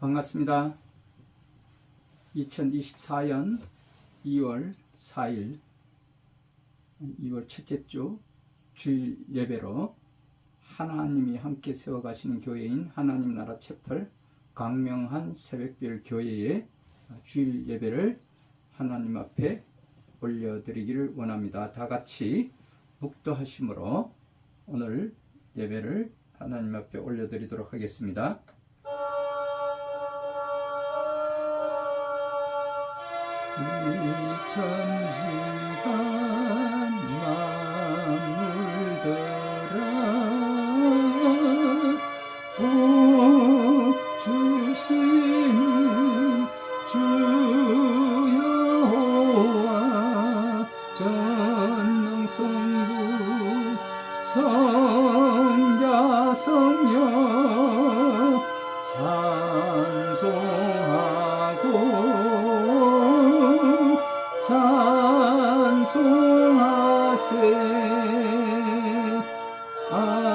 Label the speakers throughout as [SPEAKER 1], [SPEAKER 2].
[SPEAKER 1] 반갑습니다. 2024년 2월 4일 2월 첫째 주 주일 예배로 하나님이 함께 세워가시는 교회인 하나님 나라 채플 광명한 새벽별 교회의 주일 예배를 하나님 앞에 올려드리기를 원합니다. 다 같이 묵도하심으로 오늘 예배를 하나님 앞에 올려드리도록 하겠습니다. 이 천지가 만물들아 복 주시는 주 여호와 전능성부 성자 성령 찬송하고 찬송하세. 아멘.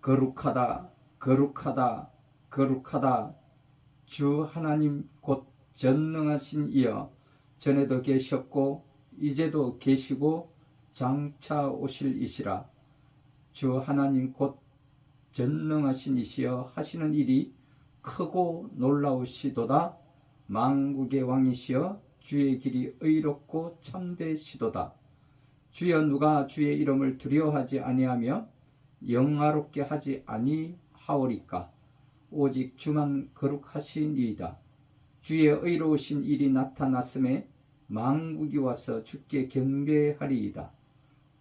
[SPEAKER 1] 거룩하다 거룩하다 거룩하다 주 하나님 곧 전능하신 이여 전에도 계셨고 이제도 계시고 장차 오실 이시라. 주 하나님 곧 전능하신 이시여 하시는 일이 크고 놀라우시도다. 만국의 왕이시여 주의 길이 의롭고 참되시도다. 주여 누가 주의 이름을 두려워하지 아니하며 영화롭게 하지 아니하오리까. 오직 주만 거룩하시니이다. 주의 의로우신 일이 나타났음에 만국이 와서 주께 경배하리이다.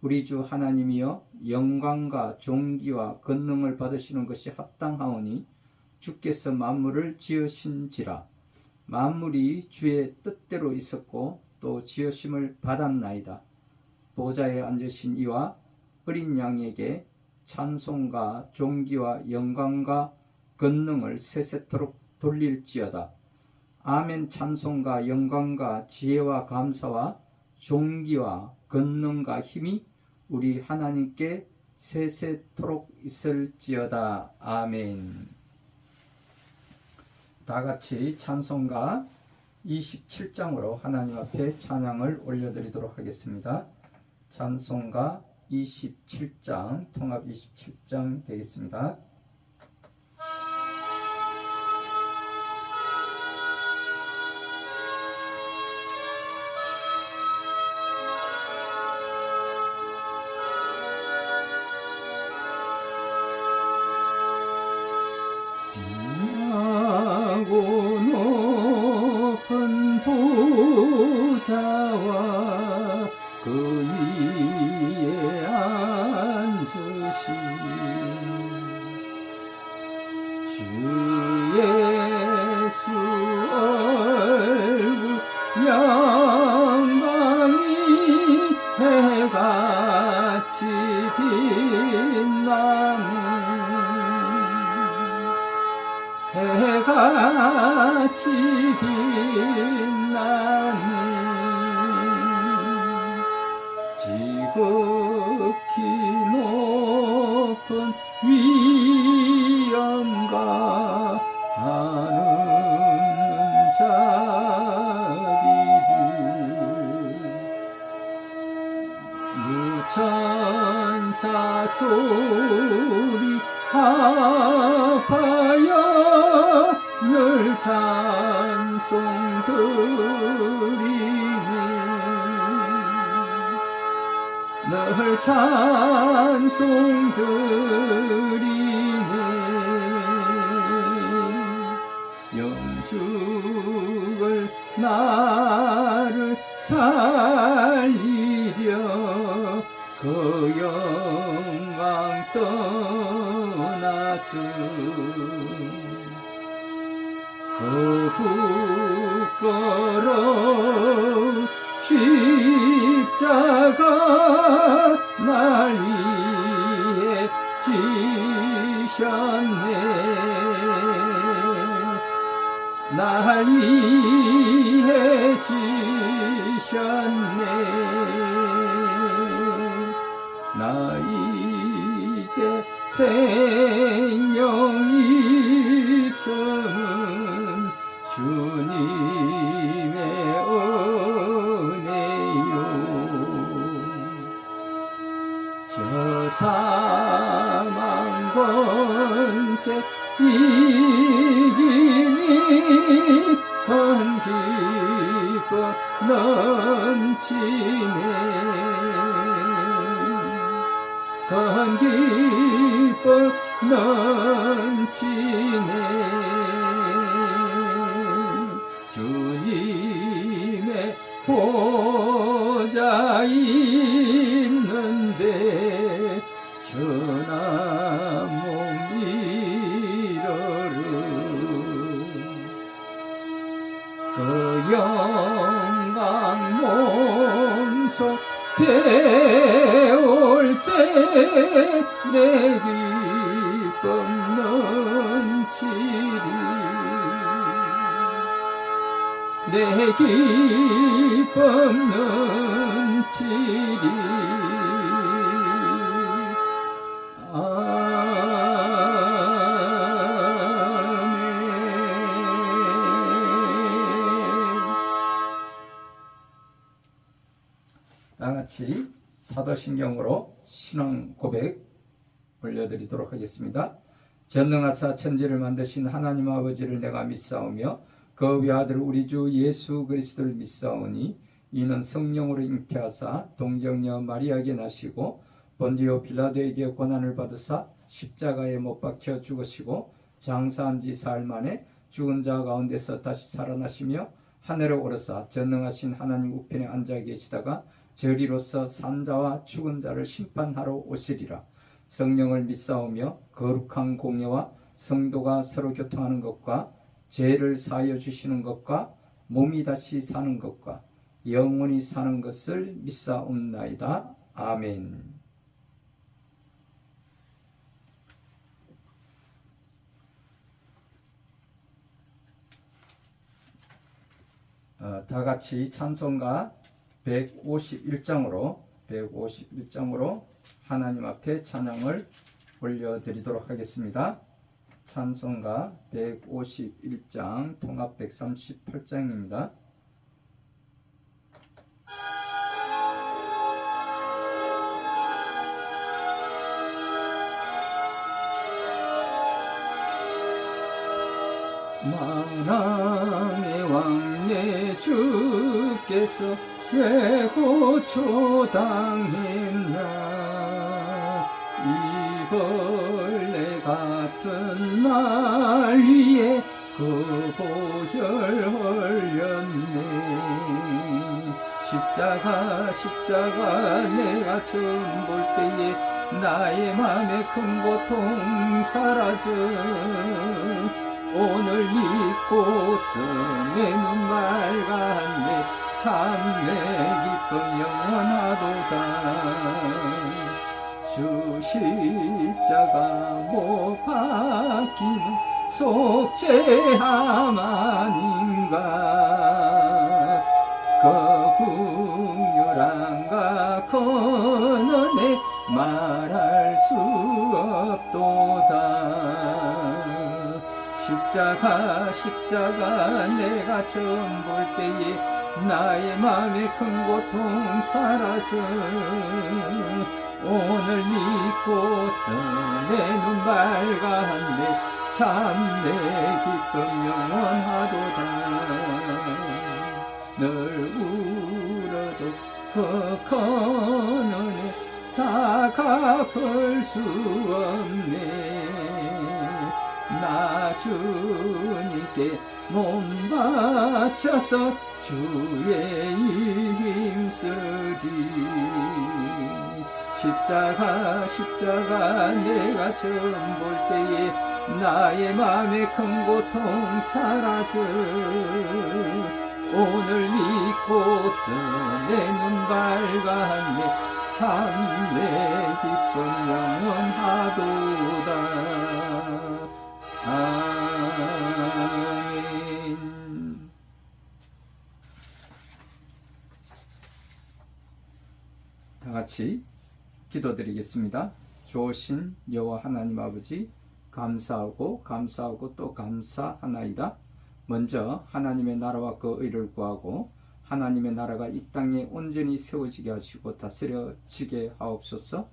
[SPEAKER 1] 우리 주 하나님이여 영광과 존귀와 권능을 받으시는 것이 합당하오니 주께서 만물을 지으신지라. 만물이 주의 뜻대로 있었고 또 지으심을 받았나이다. 보좌에 앉으신 이와 어린 양에게 찬송과 존귀와 영광과 권능을 세세토록 돌릴지어다. 아멘. 찬송과 영광과 지혜와 감사와 존귀와 권능과 힘이 우리 하나님께 세세토록 있을지어다. 아멘. 다 같이 찬송가 27장으로 하나님 앞에 찬양을 올려드리도록 하겠습니다. 찬송가 27장, 통합 27장 되겠습니다. 빛나고 높은 보좌와 그 위에 앉으신 주 예수 얼굴 영광이 해같이 빛나네. 해같이 빛나네. 지극히 높은 위엄과 한없는 자비들 무천사 소리 합하여 늘 찬송 드리네. 늘 찬송 드리네. 영죽을 나를 살리려 그 영광 떠나서 그 부끄러운 십자가 날 위해 지셨네. 날 위해 지셨네. 날 이제 생명이 있음은 주님의 은혜요. 저 사망 권세 이기니 건기고 넘치네. 건기고 넘치네. 주님의 보좌 있는데 천한 몸 이러르. 그 영광 몸소 배울 때 내 기쁨 넘치리. 내 기쁨 넘치리. 다같이 사도신경으로 신앙 고백 올려드리도록 하겠습니다. 전능하사 천지를 만드신 하나님 아버지를 내가 믿사오며 그 외아들 우리 주 예수 그리스도를 믿사오니 이는 성령으로 잉태하사 동정녀 마리아에게 나시고 본디오 빌라도에게 고난을 받으사 십자가에 못 박혀 죽으시고 장사한 지 사흘 만에 죽은 자 가운데서 다시 살아나시며 하늘에 오르사 전능하신 하나님 우편에 앉아 계시다가 저리로서 산자와 죽은 자를 심판하러 오시리라. 성령을 믿사오며 거룩한 공예와 성도가 서로 교통하는 것과 죄를 사하여 주시는 것과 몸이 다시 사는 것과 영원히 사는 것을 믿사옵나이다. 아멘. 다같이 찬송가 151장으로 하나님 앞에 찬양을 올려드리도록 하겠습니다. 찬송가 151장 통합 138장입니다. 만왕의 왕 내 주께서 왜 고초당했나. 이 벌레 같은 날 위에 그 보혈 흘렸네. 십자가 내가 처음 볼 때에 나의 맘에 큰 고통 사라져. 오늘 믿고서 내 눈 맑았네. 참 내 기쁨 영원하도다. 주 십자가 못 박히는 속죄함 아닌가. 그 긍휼함과 그 은혜 말할 수 없도다. 십자가 내가 처음 볼 때에 나의 맘에 큰 고통 사라져. 오늘 믿고서 내 눈 밝았네. 참 내 기쁨 영원하도다. 늘 울어도 그 큰 은혜 다 갚을 수 없네. 나 주님께 몸 바쳐서 주의 일 힘쓰리. 십자가 내가 처음 볼 때에 나의 맘에 큰 고통 사라져. 오늘 믿고서 내 눈 밝았네. 참 내 기쁨 영원하도다. 아멘. 다같이 기도드리겠습니다. 좋으신 여호와 하나님 아버지, 감사하고 또 감사하나이다. 먼저 하나님의 나라와 그 의를 구하고 하나님의 나라가 이 땅에 온전히 세워지게 하시고 다스려지게 하옵소서.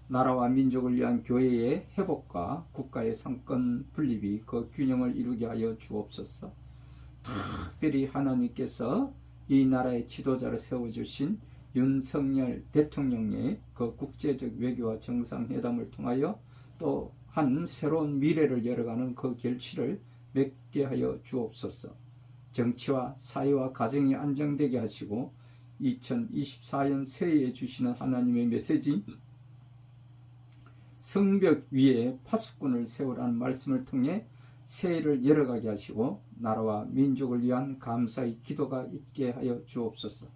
[SPEAKER 1] 나라와 민족을 위한 교회의 회복과 국가의 상권 분립이 그 균형을 이루게 하여 주옵소서. 특별히 하나님께서 이 나라의 지도자를 세워주신 윤석열 대통령의 그 국제적 외교와 정상회담을 통하여 또 한 새로운 미래를 열어가는 그 결실을 맺게 하여 주옵소서. 정치와 사회와 가정이 안정되게 하시고 2024년 새해에 주시는 하나님의 메시지 성벽 위에 파수꾼을 세우라는 말씀을 통해 새해를 열어가게 하시고 나라와 민족을 위한 감사의 기도가 있게 하여 주옵소서.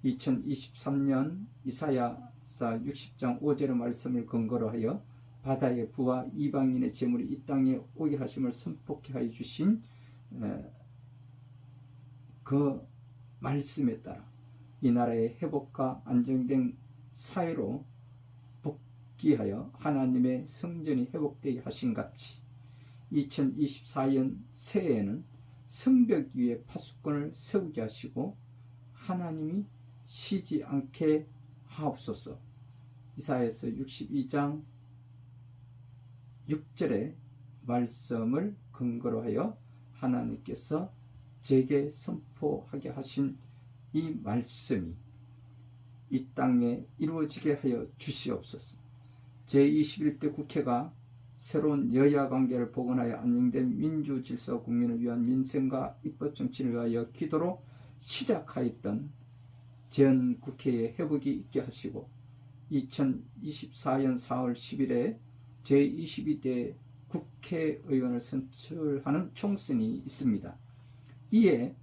[SPEAKER 1] 2023년 이사야서 60장 5절의 말씀을 근거로 하여 바다의 부와 이방인의 재물이 이 땅에 오게 하심을 선포케 하여 주신 그 말씀에 따라 이 나라의 회복과 안정된 사회로 복귀하여 하나님의 성전이 회복되게 하신 같이 2024년 새해에는 성벽 위에 파수꾼을 세우게 하시고 하나님이 쉬지 않게 하옵소서. 이사야서 62장 6절의 말씀을 근거로 하여 하나님께서 제게 선포하게 하신 이 말씀이 이 땅에 이루어지게 하여 주시옵소서. 제21대 국회가 새로운 여야 관계를 복원하여 안정된 민주 질서 국민을 위한 민생과 입법 정치를 위하여 기도로 시작하였던 전 국회의 회복이 있게 하시고 2024년 4월 10일에 제22대 국회의원을 선출하는 총선이 있습니다. 이에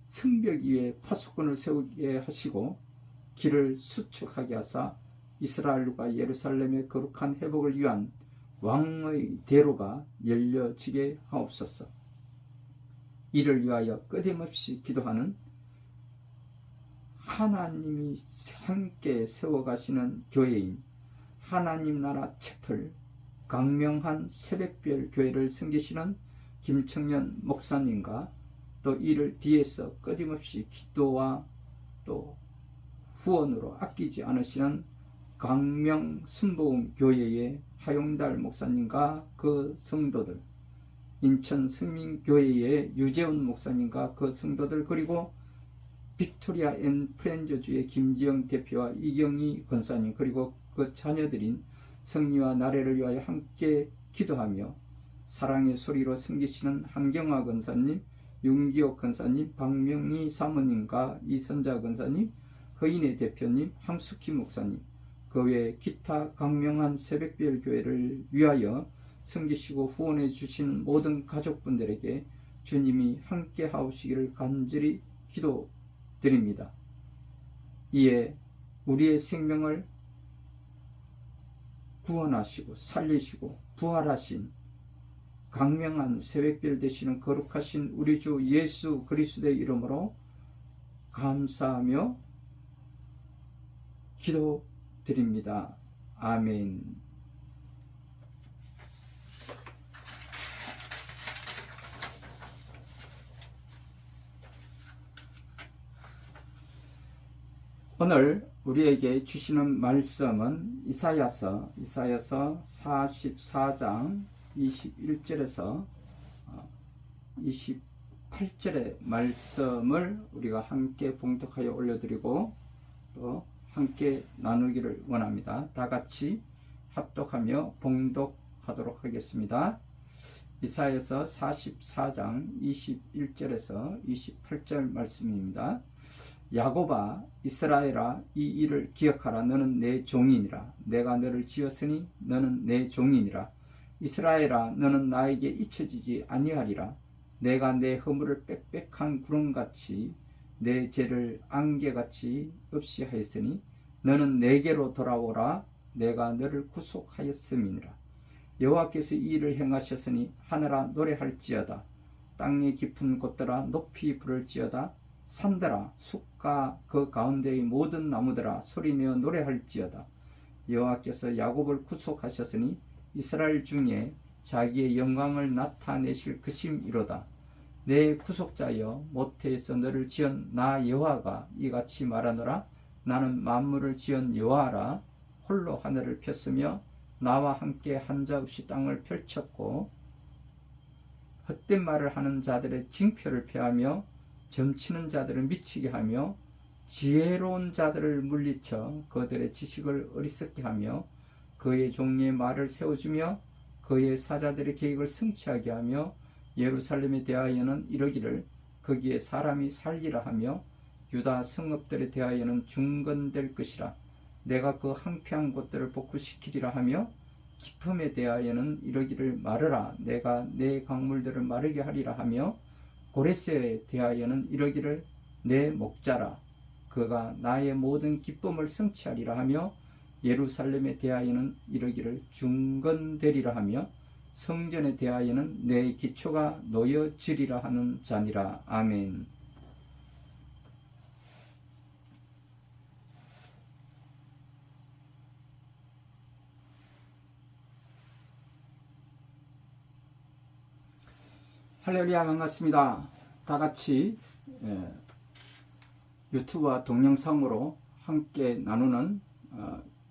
[SPEAKER 1] 성벽 위에 파수꾼을 세우게 하시고 길을 수축하게 하사 이스라엘과 예루살렘의 거룩한 회복을 위한 왕의 대로가 열려지게 하옵소서. 이를 위하여 끊임없이 기도하는 하나님이 함께 세워가시는 교회인 하나님 나라 채플 강명한 새벽별 교회를 섬기시는 김청년 목사님과 또 이를 뒤에서 끊임없이 기도와 또 후원으로 아끼지 않으시는 강명 순복음 교회의 하용달 목사님과 그 성도들, 인천 승민교회의 유재훈 목사님과 그 성도들, 그리고 빅토리아 앤 프렌즈주의 김지영 대표와 이경희 권사님, 그리고 그 자녀들인 성리와 나래를 위하여 함께 기도하며 사랑의 소리로 섬기시는 한경화 권사님, 윤기옥 권사님, 박명희 사모님과 이선자 권사님, 허인혜 대표님, 함숙희 목사님, 그 외 기타 강명한 새벽별 교회를 위하여 섬기시고 후원해 주신 모든 가족분들에게 주님이 함께 하시기를 간절히 기도드립니다. 이에 우리의 생명을 구원하시고 살리시고 부활하신 강명한 새벽별 되시는 거룩하신 우리 주 예수 그리스도의 이름으로 감사하며 기도드립니다. 아멘. 오늘 우리에게 주시는 말씀은 이사야서 44장 21절에서 28절의 말씀을 우리가 함께 봉독하여 올려드리고 또 함께 나누기를 원합니다. 다 같이 합독하며 봉독하도록 하겠습니다. 이사야서 44장 21절에서 28절 말씀입니다. 야곱아, 이스라엘아, 이 일을 기억하라. 너는 내 종이니라. 내가 너를 지었으니 너는 내 종이니라. 이스라엘아, 너는 나에게 잊혀지지 아니하리라. 내가 내 허물을 빽빽한 구름같이 내 죄를 안개같이 없이 하였으니 너는 내게로 돌아오라. 내가 너를 구속하였음이니라. 여호와께서 이 일을 행하셨으니 하늘아 노래할지어다. 땅의 깊은 곳들아 높이 부를지어다. 산들아 숲과 그 가운데의 모든 나무들아 소리내어 노래할지어다. 여호와께서 야곱을 구속하셨으니 이스라엘 중에 자기의 영광을 나타내실 그심이로다. 내 구속자여 모태에서 너를 지은 나 여호와가 이같이 말하노라. 나는 만물을 지은 여호와라. 홀로 하늘을 폈으며 나와 함께 한자 없이 땅을 펼쳤고 헛된 말을 하는 자들의 징표를 폐하며 점치는 자들을 미치게 하며 지혜로운 자들을 물리쳐 그들의 지식을 어리석게 하며 그의 종의 말을 세워주며 그의 사자들의 계획을 성취하게 하며 예루살렘에 대하여는 이러기를 거기에 사람이 살리라 하며 유다 성읍들에 대하여는 중건될 것이라. 내가 그 황폐한 곳들을 복구시키리라 하며 기품에 대하여는 이러기를 마르라. 내가 내 강물들을 마르게 하리라 하며 고레스에 대하여는 이러기를 내 목자라. 그가 나의 모든 기쁨을 성취하리라 하며 예루살렘에 대하여는 이러기를 중건되리라 하며 성전에 대하여는 내 기초가 놓여지리라 하는 자니라. 아멘. 할렐루야, 반갑습니다. 다 같이 유튜브와 동영상으로 함께 나누는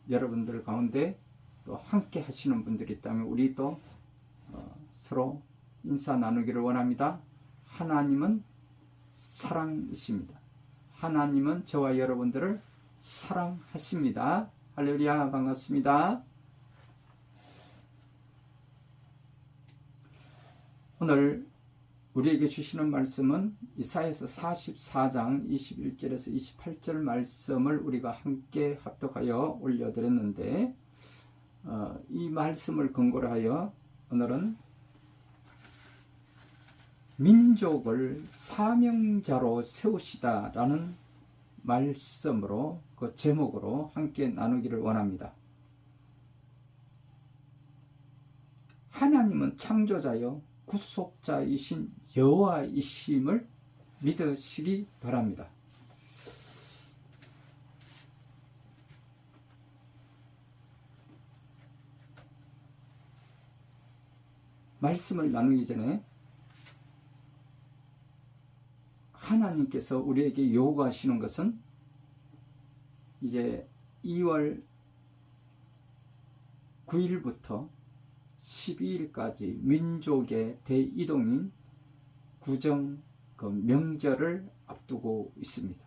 [SPEAKER 1] 여러분들 가운데 또 함께 하시는 분들이 있다면 우리 또 서로 인사 나누기를 원합니다. 하나님은 사랑이십니다. 하나님은 저와 여러분들을 사랑하십니다. 할렐루야, 반갑습니다. 오늘 우리에게 주시는 말씀은 이사야서 44장 21절에서 28절 말씀을 우리가 함께 합독하여 올려드렸는데 이 말씀을 근거로 하여 오늘은 민족을 사명자로 세우시다라는 말씀으로 그 제목으로 함께 나누기를 원합니다. 하나님은 창조자요 구속자이신 여호와이심을 믿으시기 바랍니다. 말씀을 나누기 전에 하나님께서 우리에게 요구하시는 것은 이제 2월 9일부터 12일까지 민족의 대이동인 구정 그 명절을 앞두고 있습니다.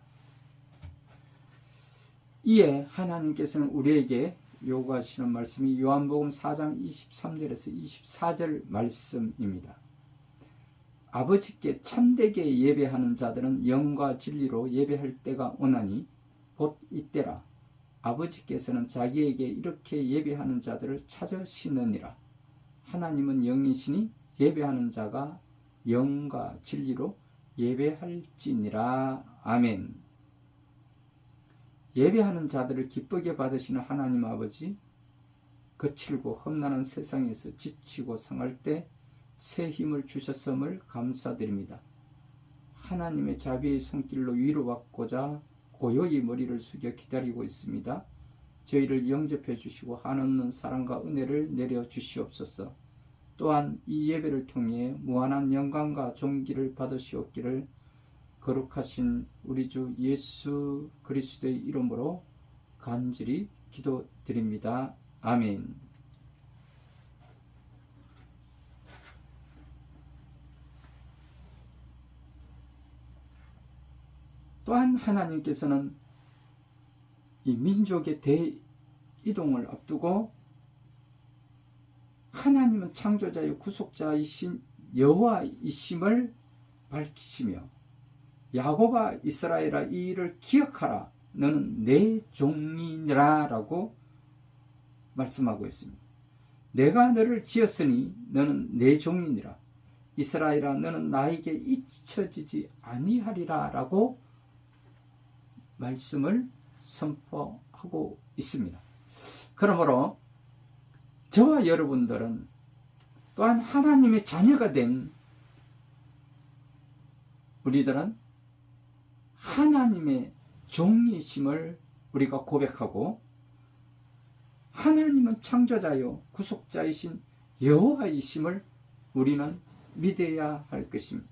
[SPEAKER 1] 이에 하나님께서는 우리에게 요구하시는 말씀이 요한복음 4장 23절에서 24절 말씀입니다. 아버지께 참되게 예배하는 자들은 영과 진리로 예배할 때가 오나니 곧 이때라. 아버지께서는 자기에게 이렇게 예배하는 자들을 찾으시느니라. 하나님은 영이시니 예배하는 자가 영과 진리로 예배할지니라. 아멘. 예배하는 자들을 기쁘게 받으시는 하나님 아버지, 거칠고 험난한 세상에서 지치고 상할 때 새 힘을 주셨음을 감사드립니다. 하나님의 자비의 손길로 위로받고자 고요히 머리를 숙여 기다리고 있습니다. 저희를 영접해 주시고 한없는 사랑과 은혜를 내려 주시옵소서. 또한 이 예배를 통해 무한한 영광과 존귀를 받으시옵기를 거룩하신 우리 주 예수 그리스도의 이름으로 간절히 기도드립니다. 아멘. 또한 하나님께서는 이 민족의 대이동을 앞두고 하나님은 창조자의 구속자이신 여호와이심을 밝히시며 야곱아 이스라엘아 이 일을 기억하라. 너는 내 종이니라 라고 말씀하고 있습니다. 내가 너를 지었으니 너는 내 종이니라. 이스라엘아 너는 나에게 잊혀지지 아니하리라 라고 말씀을 선포하고 있습니다. 그러므로 저와 여러분들은 또한 하나님의 자녀가 된 우리들은 하나님의 종이심을 우리가 고백하고, 하나님은 창조자요 구속자이신 여호와이심을 우리는 믿어야 할 것입니다.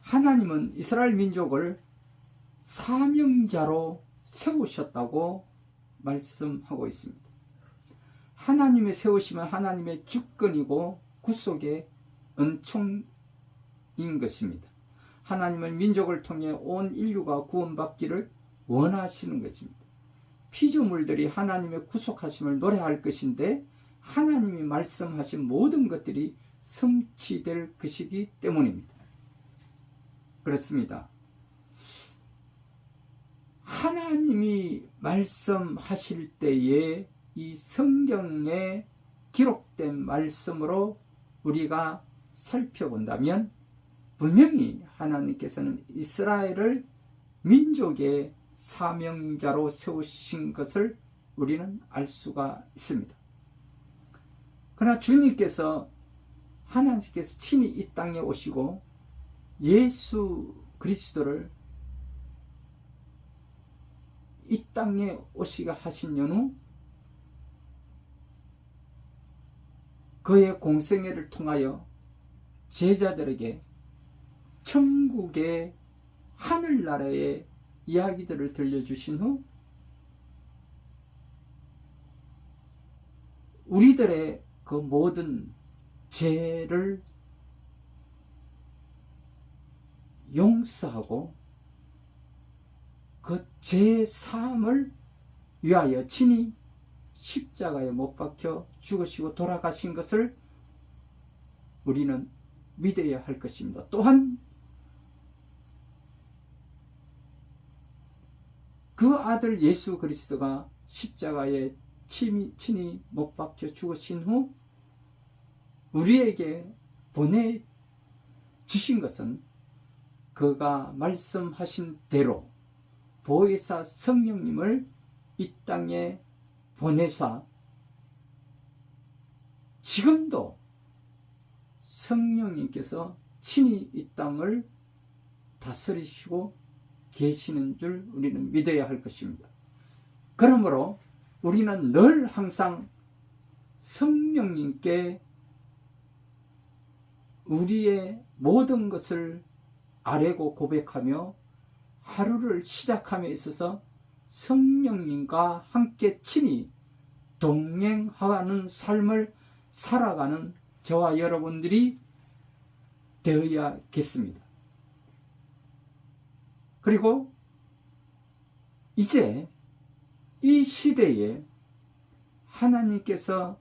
[SPEAKER 1] 하나님은 이스라엘 민족을 사명자로 세우셨다고 말씀하고 있습니다. 하나님의 세우심은 하나님의 주권이고 구속의 은총인 것입니다. 하나님은 민족을 통해 온 인류가 구원받기를 원하시는 것입니다. 피조물들이 하나님의 구속하심을 노래할 것인데, 하나님이 말씀하신 모든 것들이 성취될 것이기 때문입니다. 그렇습니다. 하나님이 말씀하실 때에 이 성경에 기록된 말씀으로 우리가 살펴본다면, 분명히 하나님께서는 이스라엘을 민족의 사명자로 세우신 것을 우리는 알 수가 있습니다. 그러나 주님께서, 하나님께서 친히 이 땅에 오시고 예수 그리스도를 이 땅에 오시게 하신 연후 그의 공생애를 통하여 제자들에게 천국의 하늘나라의 이야기들을 들려주신 후 우리들의 그 모든 죄를 용서하고 그 죄 사함을 위하여 친히 십자가에 못 박혀 죽으시고 돌아가신 것을 우리는 믿어야 할 것입니다. 또한 그 아들 예수 그리스도가 십자가에 친히 못 박혀 죽으신 후 우리에게 보내주신 것은 그가 말씀하신 대로 보혜사 성령님을 이 땅에 보내사 지금도 성령님께서 친히 이 땅을 다스리시고 계시는 줄 우리는 믿어야 할 것입니다. 그러므로 우리는 늘 항상 성령님께 우리의 모든 것을 아뢰고 고백하며 하루를 시작함에 있어서 성령님과 함께 친히 동행하는 삶을 살아가는 저와 여러분들이 되어야겠습니다. 그리고 이제 이 시대에 하나님께서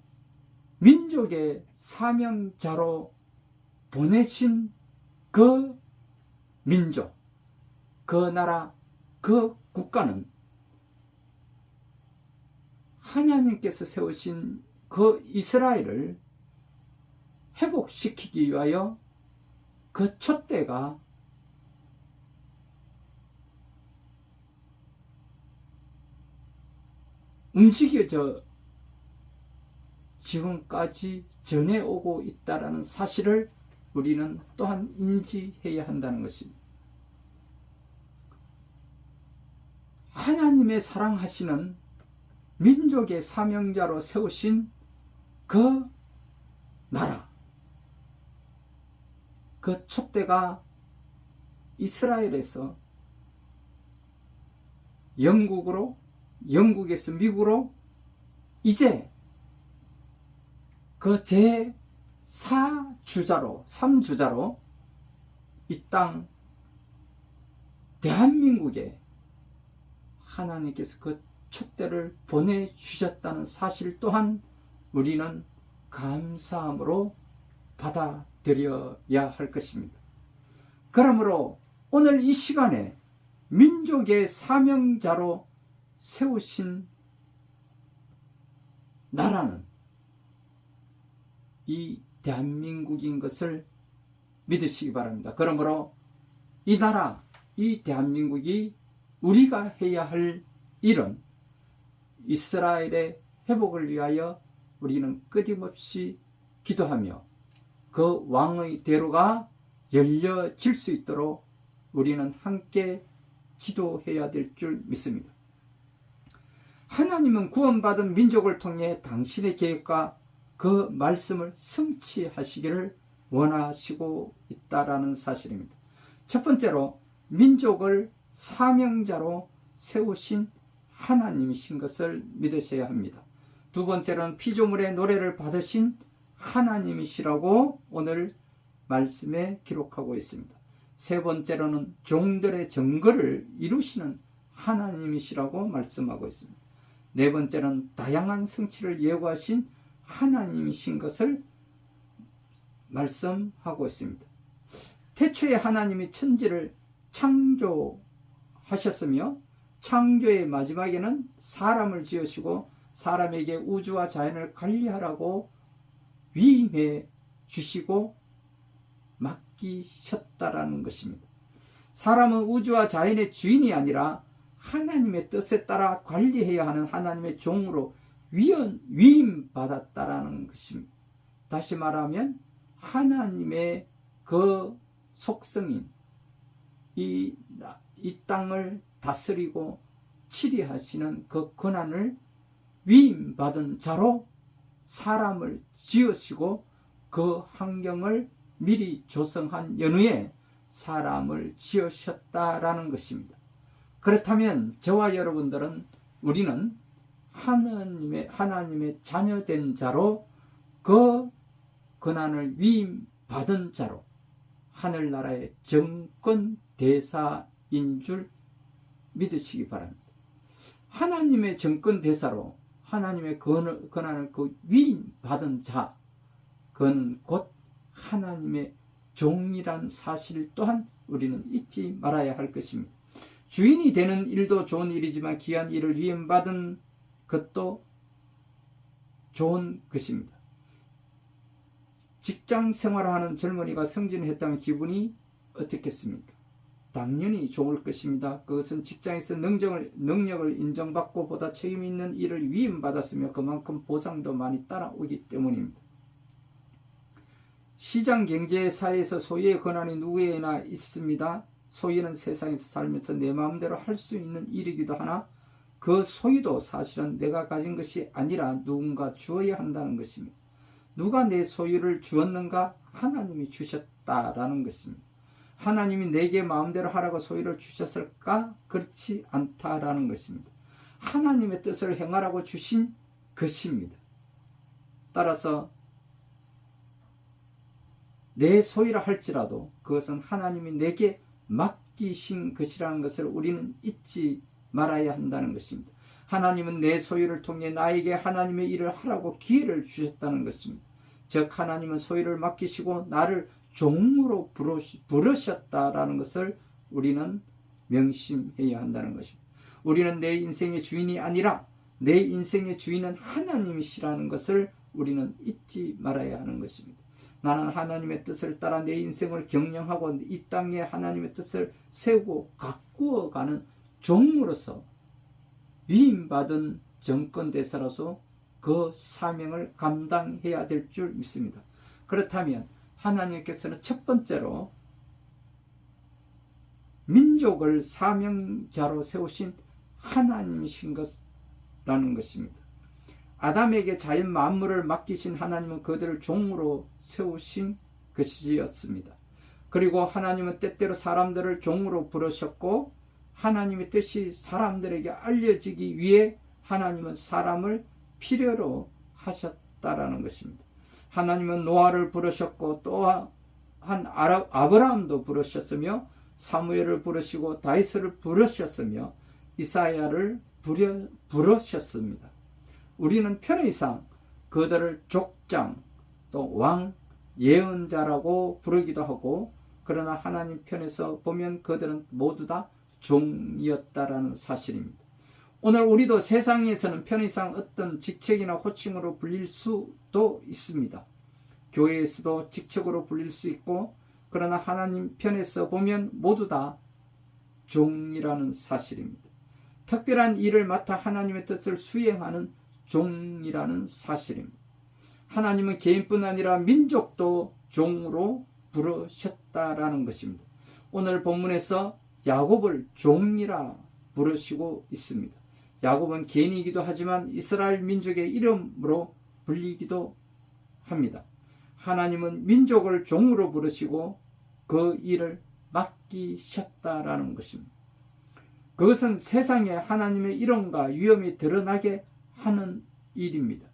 [SPEAKER 1] 민족의 사명자로 보내신 그 민족, 그 나라, 그 국가는 하나님께서 세우신 그 이스라엘을 회복시키기 위하여 그 촛대가 움직여져 지금까지 전해오고 있다는 사실을 우리는 또한 인지해야 한다는 것입니다. 하나님의 사랑하시는 민족의 사명자로 세우신 그 나라, 그 촛대가 이스라엘에서 영국에서 미국으로 이제 그 제4주자로 이 땅 대한민국에 하나님께서 그 촛대를 보내주셨다는 사실 또한 우리는 감사함으로 받아들여야 할 것입니다. 그러므로 오늘 이 시간에 민족의 사명자로 세우신 나라는 이 대한민국인 것을 믿으시기 바랍니다. 그러므로 이 나라, 이 대한민국이 우리가 해야 할 일은 이스라엘의 회복을 위하여 우리는 끊임없이 기도하며 그 왕의 대로가 열려질 수 있도록 우리는 함께 기도해야 될 줄 믿습니다. 하나님은 구원받은 민족을 통해 당신의 계획과 그 말씀을 성취하시기를 원하시고 있다라는 사실입니다. 첫 번째로 민족을 사명자로 세우신 하나님이신 것을 믿으셔야 합니다. 두 번째로는 피조물의 노래를 받으신 하나님이시라고 오늘 말씀에 기록하고 있습니다. 세 번째로는 종들의 정거를 이루시는 하나님이시라고 말씀하고 있습니다. 네 번째는 다양한 성취를 예고하신 하나님이신 것을 말씀하고 있습니다. 태초에 하나님이 천지를 창조하셨으며 창조의 마지막에는 사람을 지으시고 사람에게 우주와 자연을 관리하라고 위임해 주시고 맡기셨다라는 것입니다. 사람은 우주와 자연의 주인이 아니라 하나님의 뜻에 따라 관리해야 하는 하나님의 종으로 위임받았다라는 것입니다. 다시 말하면 하나님의 그 속성인 이 땅을 다스리고 치리하시는 그 권한을 위임받은 자로 사람을 지으시고 그 환경을 미리 조성한 연후에 사람을 지으셨다라는 것입니다. 그렇다면 저와 여러분들은 우리는 하나님의 자녀된 자로 그 권한을 위임받은 자로 하늘나라의 정권 대사인 줄 믿으시기 바랍니다. 하나님의 정권 대사로 하나님의 권한을 위임받은 자, 그는 곧 하나님의 종이란 사실 또한 우리는 잊지 말아야 할 것입니다. 주인이 되는 일도 좋은 일이지만 귀한 일을 위임받은 것도 좋은 것입니다. 직장 생활하는 젊은이가 승진했다면 기분이 어떻겠습니까? 당연히 좋을 것입니다. 그것은 직장에서 능력을 인정받고 보다 책임 있는 일을 위임받았으며 그만큼 보상도 많이 따라오기 때문입니다. 시장 경제 사회에서 소유의 권한이 누구에게나 있습니다. 소유는 세상에서 살면서 내 마음대로 할 수 있는 일이기도 하나 그 소유도 사실은 내가 가진 것이 아니라 누군가 주어야 한다는 것입니다. 누가 내 소유를 주었는가? 하나님이 주셨다라는 것입니다. 하나님이 내게 마음대로 하라고 소유를 주셨을까? 그렇지 않다라는 것입니다. 하나님의 뜻을 행하라고 주신 것입니다. 따라서 내 소유라 할지라도 그것은 하나님이 내게 맡기신 것이라는 것을 우리는 잊지 말아야 한다는 것입니다. 하나님은 내 소유를 통해 나에게 하나님의 일을 하라고 기회를 주셨다는 것입니다. 즉 하나님은 소유를 맡기시고 나를 종으로 부르셨다라는 것을 우리는 명심해야 한다는 것입니다. 우리는 내 인생의 주인이 아니라 내 인생의 주인은 하나님이시라는 것을 우리는 잊지 말아야 하는 것입니다. 나는 하나님의 뜻을 따라 내 인생을 경영하고 이 땅에 하나님의 뜻을 세우고 가꾸어가는 종으로서 위임받은 정권대사로서 그 사명을 감당해야 될 줄 믿습니다. 그렇다면 하나님께서는 첫 번째로 민족을 사명자로 세우신 하나님이신 것이라는 것입니다. 아담에게 자연 만물을 맡기신 하나님은 그들을 종으로 세우신 것이었습니다. 그리고 하나님은 때때로 사람들을 종으로 부르셨고 하나님의 뜻이 사람들에게 알려지기 위해 하나님은 사람을 필요로 하셨다라는 것입니다. 하나님은 노아를 부르셨고 또한 아브라함도 부르셨으며 사무엘을 부르시고 다윗을 부르셨으며 이사야를 부르셨습니다. 우리는 편의상 그들을 족장 또 왕 예언자라고 부르기도 하고 그러나 하나님 편에서 보면 그들은 모두 다 종이었다라는 사실입니다. 오늘 우리도 세상에서는 편의상 어떤 직책이나 호칭으로 불릴 수도 있습니다. 교회에서도 직책으로 불릴 수 있고 그러나 하나님 편에서 보면 모두 다 종이라는 사실입니다. 특별한 일을 맡아 하나님의 뜻을 수행하는 종이라는 사실입니다. 하나님은 개인뿐 아니라 민족도 종으로 부르셨다라는 것입니다. 오늘 본문에서 야곱을 종이라 부르시고 있습니다. 야곱은 개인이기도 하지만 이스라엘 민족의 이름으로 불리기도 합니다. 하나님은 민족을 종으로 부르시고 그 일을 맡기셨다라는 것입니다. 그것은 세상에 하나님의 이름과 위엄이 드러나게 하는 일입니다.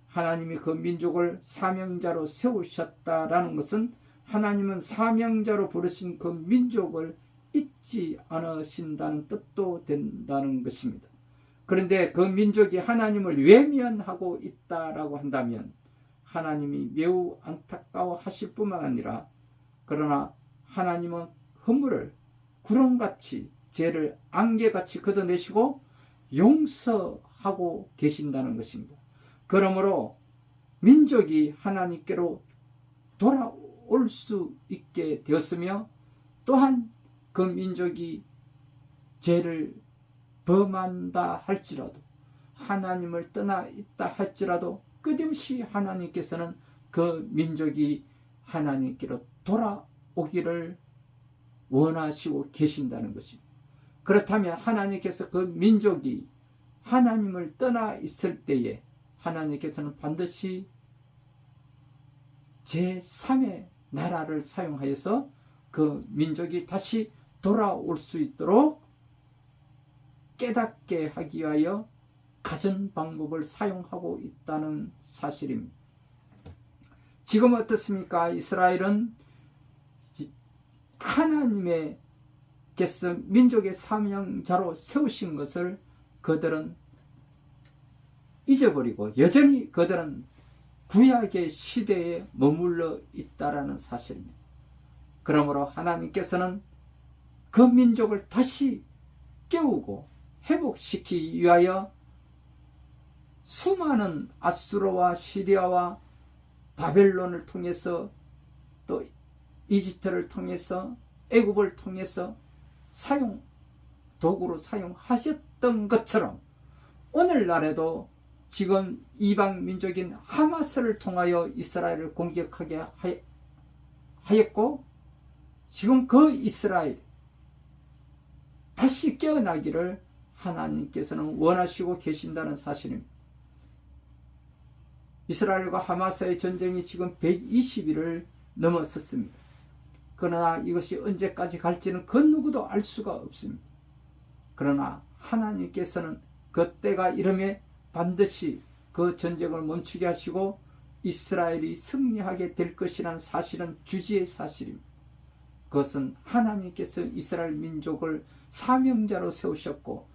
[SPEAKER 1] 하나님이 그 민족을 사명자로 세우셨다라는 것은 하나님은 사명자로 부르신 그 민족을 잊지 않으신다는 뜻도 된다는 것입니다. 그런데 그 민족이 하나님을 외면하고 있다라고 한다면 하나님이 매우 안타까워하실 뿐만 아니라 그러나 하나님은 허물을 구름같이 죄를 안개같이 걷어내시고 용서하고 계신다는 것입니다. 그러므로 민족이 하나님께로 돌아올 수 있게 되었으며 또한 그 민족이 죄를 범한다 할지라도 하나님을 떠나 있다 할지라도 끝없이 하나님께서는 그 민족이 하나님께로 돌아오기를 원하시고 계신다는 것입니다. 그렇다면 하나님께서 그 민족이 하나님을 떠나 있을 때에 하나님께서는 반드시 제3의 나라를 사용하여서 그 민족이 다시 돌아올 수 있도록 깨닫게 하기 위하여 가전 방법을 사용하고 있다는 사실입니다. 지금 어떻습니까? 이스라엘은 하나님께서 민족의 사명자로 세우신 것을 그들은 잊어버리고 여전히 그들은 구약의 시대에 머물러 있다라는 사실입니다. 그러므로 하나님께서는 그 민족을 다시 깨우고 회복시키기 위하여 수많은 아수르와 시리아와 바벨론을 통해서 또 이집트를 통해서 애굽을 통해서 도구로 사용하셨던 것처럼 오늘날에도 지금 이방 민족인 하마스를 통하여 이스라엘을 공격하게 하였고 지금 그 이스라엘 다시 깨어나기를 하나님께서는 원하시고 계신다는 사실입니다. 이스라엘과 하마스의 전쟁이 지금 120일을 넘어섰습니다. 그러나 이것이 언제까지 갈지는 그 누구도 알 수가 없습니다. 그러나 하나님께서는 그 때가 이름에 반드시 그 전쟁을 멈추게 하시고 이스라엘이 승리하게 될 것이라는 사실은 주지의 사실입니다. 그것은 하나님께서 이스라엘 민족을 사명자로 세우셨고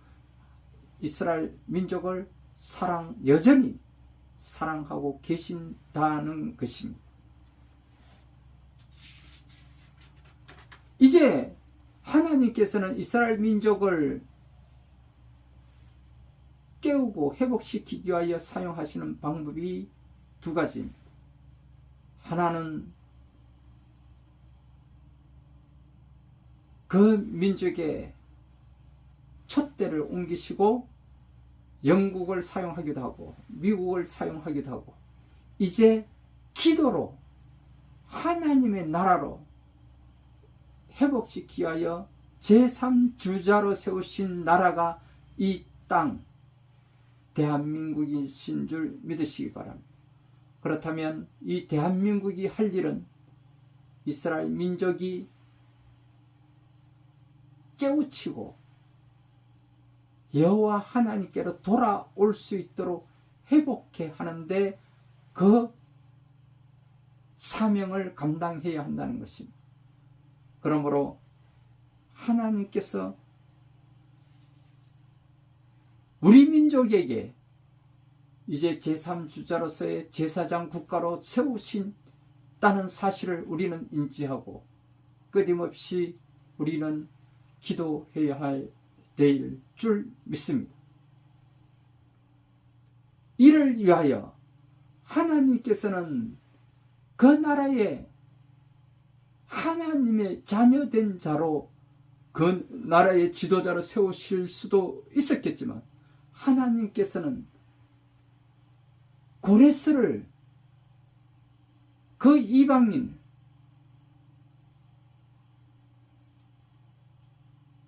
[SPEAKER 1] 이스라엘 민족을 여전히 사랑하고 계신다는 것입니다. 이제 하나님께서는 이스라엘 민족을 깨우고 회복시키기 위하여 사용하시는 방법이 두 가지입니다. 하나는 그 민족의 촛대를 옮기시고 영국을 사용하기도 하고 미국을 사용하기도 하고 이제 기도로 하나님의 나라로 회복시키기 위하여 제3주자로 세우신 나라가 이 땅 대한민국이신 줄 믿으시기 바랍니다. 그렇다면 이 대한민국이 할 일은 이스라엘 민족이 깨우치고 여호와 하나님께로 돌아올 수 있도록 회복해 하는데 그 사명을 감당해야 한다는 것입니다. 그러므로 하나님께서 우리 민족에게 이제 제3주자로서의 제사장 국가로 세우신다는 사실을 우리는 인지하고 끊임없이 우리는 기도해야 될 줄 믿습니다. 이를 위하여 하나님께서는 그 나라에 하나님의 자녀된 자로 그 나라의 지도자로 세우실 수도 있었겠지만 하나님께서는 고레스를 그 이방인,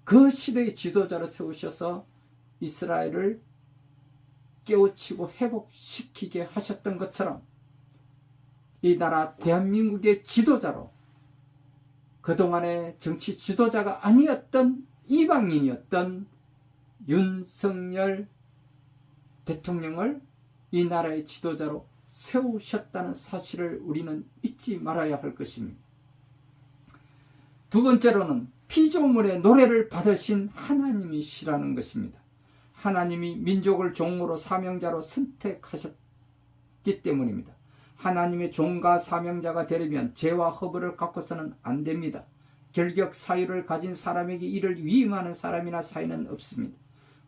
[SPEAKER 1] 그 시대의 지도자를 세우셔서 이스라엘을 깨우치고 회복시키게 하셨던 것처럼 이 나라 대한민국의 지도자로 그동안의 정치 지도자가 아니었던 이방인이었던 윤석열 대통령을 이 나라의 지도자로 세우셨다는 사실을 우리는 잊지 말아야 할 것입니다. 두 번째로는 피조물의 노래를 받으신 하나님이시라는 것입니다. 하나님이 민족을 종으로 사명자로 선택하셨기 때문입니다. 하나님의 종과 사명자가 되려면 죄와 허물을 갖고서는 안 됩니다. 결격 사유를 가진 사람에게 이를 위임하는 사람이나 사이는 없습니다.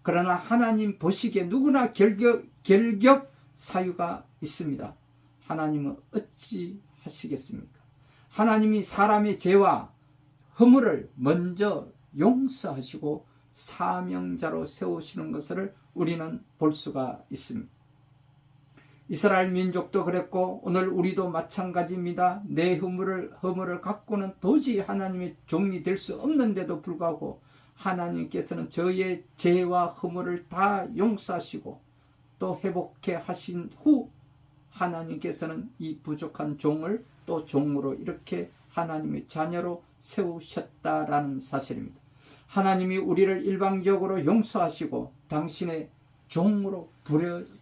[SPEAKER 1] 그러나 하나님 보시기에 누구나 결격 사유가 있습니다. 하나님은 어찌 하시겠습니까? 하나님이 사람의 죄와 허물을 먼저 용서하시고 사명자로 세우시는 것을 우리는 볼 수가 있습니다. 이스라엘 민족도 그랬고 오늘 우리도 마찬가지입니다. 내 허물을 갖고는 도저히 하나님의 종이 될 수 없는데도 불구하고 하나님께서는 저의 죄와 허물을 다 용서하시고 또 회복해 하신 후 하나님께서는 이 부족한 종을 또 종으로 이렇게 하나님의 자녀로 세우셨다라는 사실입니다. 하나님이 우리를 일방적으로 용서하시고 당신의 종으로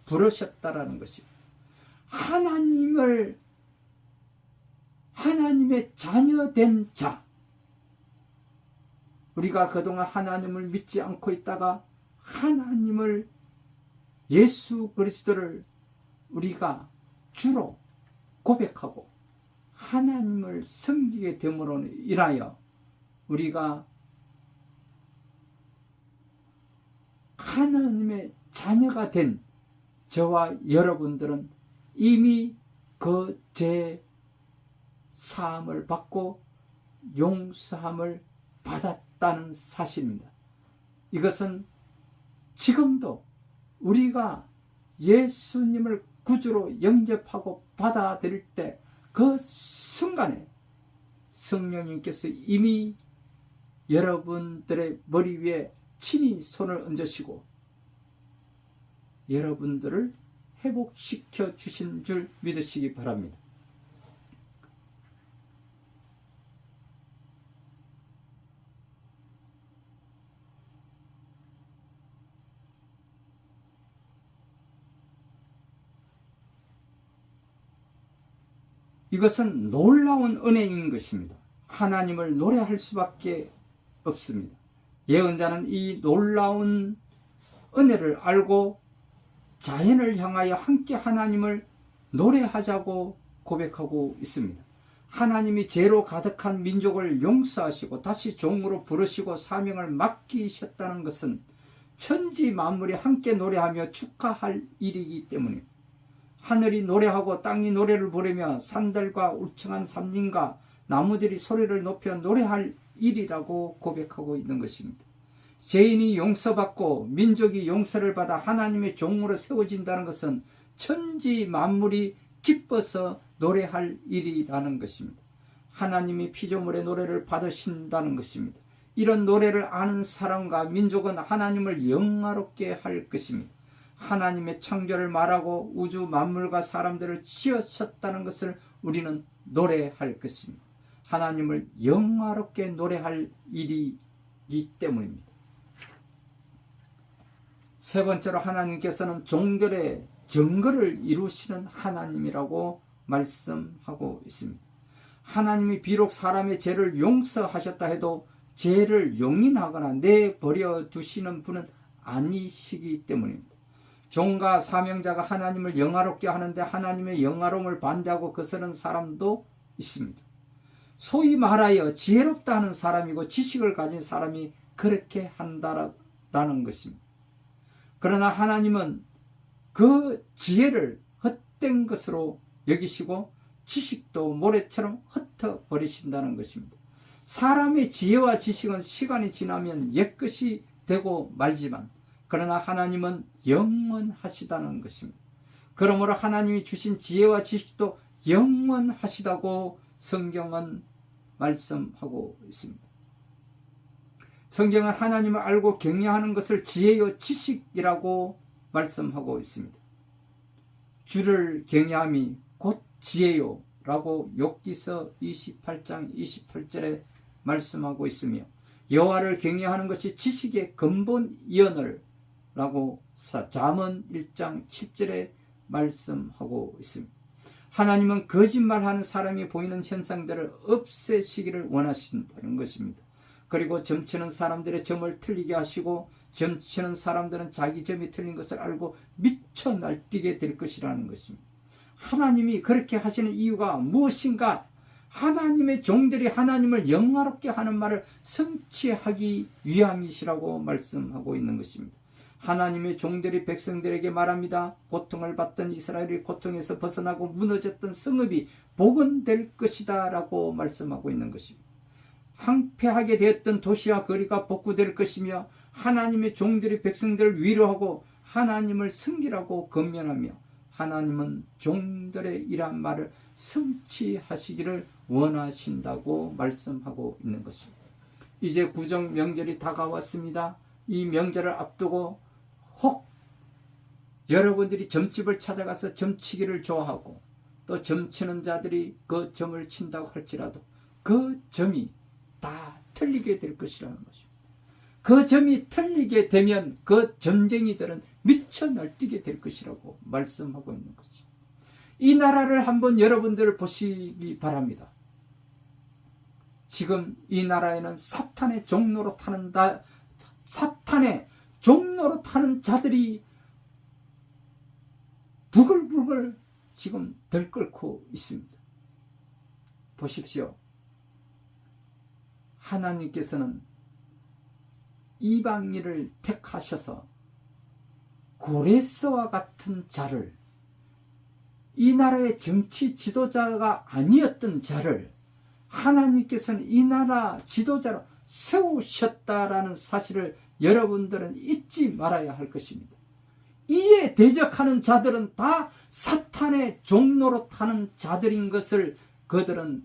[SPEAKER 1] 부르셨다라는 것입니다. 하나님의 자녀된 자, 우리가 그동안 하나님을 믿지 않고 있다가 하나님을, 예수 그리스도를 우리가 주로 고백하고 하나님을 섬기게 됨으로 인하여 우리가 하나님의 자녀가 된 저와 여러분들은 이미 그 죄 사함을 받고 용서함을 받았다는 사실입니다. 이것은 지금도 우리가 예수님을 구주로 영접하고 받아들일 때 그 순간에 성령님께서 이미 여러분들의 머리 위에 친히 손을 얹으시고 여러분들을 회복시켜 주신 줄 믿으시기 바랍니다. 이것은 놀라운 은혜인 것입니다. 하나님을 노래할 수밖에 없습니다. 예언자는 이 놀라운 은혜를 알고 자연을 향하여 함께 하나님을 노래하자고 고백하고 있습니다. 하나님이 죄로 가득한 민족을 용서하시고 다시 종으로 부르시고 사명을 맡기셨다는 것은 천지 만물이 함께 노래하며 축하할 일이기 때문입니다. 하늘이 노래하고 땅이 노래를 부르며 산들과 울창한 산림과 나무들이 소리를 높여 노래할 일이라고 고백하고 있는 것입니다. 죄인이 용서받고 민족이 용서를 받아 하나님의 종으로 세워진다는 것은 천지 만물이 기뻐서 노래할 일이라는 것입니다. 하나님이 피조물의 노래를 받으신다는 것입니다. 이런 노래를 아는 사람과 민족은 하나님을 영화롭게 할 것입니다. 하나님의 창조를 말하고 우주 만물과 사람들을 지으셨다는 것을 우리는 노래할 것입니다. 하나님을 영화롭게 노래할 일이기 때문입니다. 세 번째로 하나님께서는 종들의 정거를 이루시는 하나님이라고 말씀하고 있습니다. 하나님이 비록 사람의 죄를 용서하셨다 해도 죄를 용인하거나 내버려 두시는 분은 아니시기 때문입니다. 종과 사명자가 하나님을 영화롭게 하는데 하나님의 영화로움을 반대하고 거스르는 사람도 있습니다. 소위 말하여 지혜롭다 하는 사람이고 지식을 가진 사람이 그렇게 한다라는 것입니다. 그러나 하나님은 그 지혜를 헛된 것으로 여기시고 지식도 모래처럼 흩어버리신다는 것입니다. 사람의 지혜와 지식은 시간이 지나면 옛것이 되고 말지만 그러나 하나님은 영원하시다는 것입니다. 그러므로 하나님이 주신 지혜와 지식도 영원하시다고 성경은 말씀하고 있습니다. 성경은 하나님을 알고 경외하는 것을 지혜요 지식이라고 말씀하고 있습니다. 주를 경외함이 곧 지혜요 라고 욥기서 28장 28절에 말씀하고 있으며, 여호와를 경외하는 것이 지식의 근본이언을 라고 잠언 1장 7절에 말씀하고 있습니다. 하나님은 거짓말하는 사람이 보이는 현상들을 없애시기를 원하신다는 것입니다. 그리고 점치는 사람들의 점을 틀리게 하시고, 점치는 사람들은 자기 점이 틀린 것을 알고 미쳐 날뛰게 될 것이라는 것입니다. 하나님이 그렇게 하시는 이유가 무엇인가? 하나님의 종들이 하나님을 영화롭게 하는 말을 성취하기 위함이시라고 말씀하고 있는 것입니다. 하나님의 종들이 백성들에게 말합니다. 고통을 받던 이스라엘이 고통에서 벗어나고 무너졌던 성읍이 복원될 것이다 라고 말씀하고 있는 것입니다. 황폐하게 되었던 도시와 거리가 복구될 것이며, 하나님의 종들이 백성들을 위로하고 하나님을 섬기라고 권면하며, 하나님은 종들의 이러한 말을 성취하시기를 원하신다고 말씀하고 있는 것입니다. 이제 구정 명절이 다가왔습니다. 이 명절을 앞두고 혹 여러분들이 점집을 찾아가서 점치기를 좋아하고, 또 점치는 자들이 그 점을 친다고 할지라도 그 점이 다 틀리게 될 것이라는 것입니다. 그 점이 틀리게 되면 그 점쟁이들은 미쳐 날뛰게 될 것이라고 말씀하고 있는 것입니다. 이 나라를 한번 여러분들 보시기 바랍니다. 지금 이 나라에는 사탄의 종로로 타는 자들이 부글부글 지금 들끓고 있습니다. 보십시오. 하나님께서는 이방인을 택하셔서 고레스와 같은 자를, 이 나라의 정치 지도자가 아니었던 자를 하나님께서는 이 나라 지도자로 세우셨다라는 사실을 여러분들은 잊지 말아야 할 것입니다. 이에 대적하는 자들은 다 사탄의 종로로 타는 자들인 것을 그들은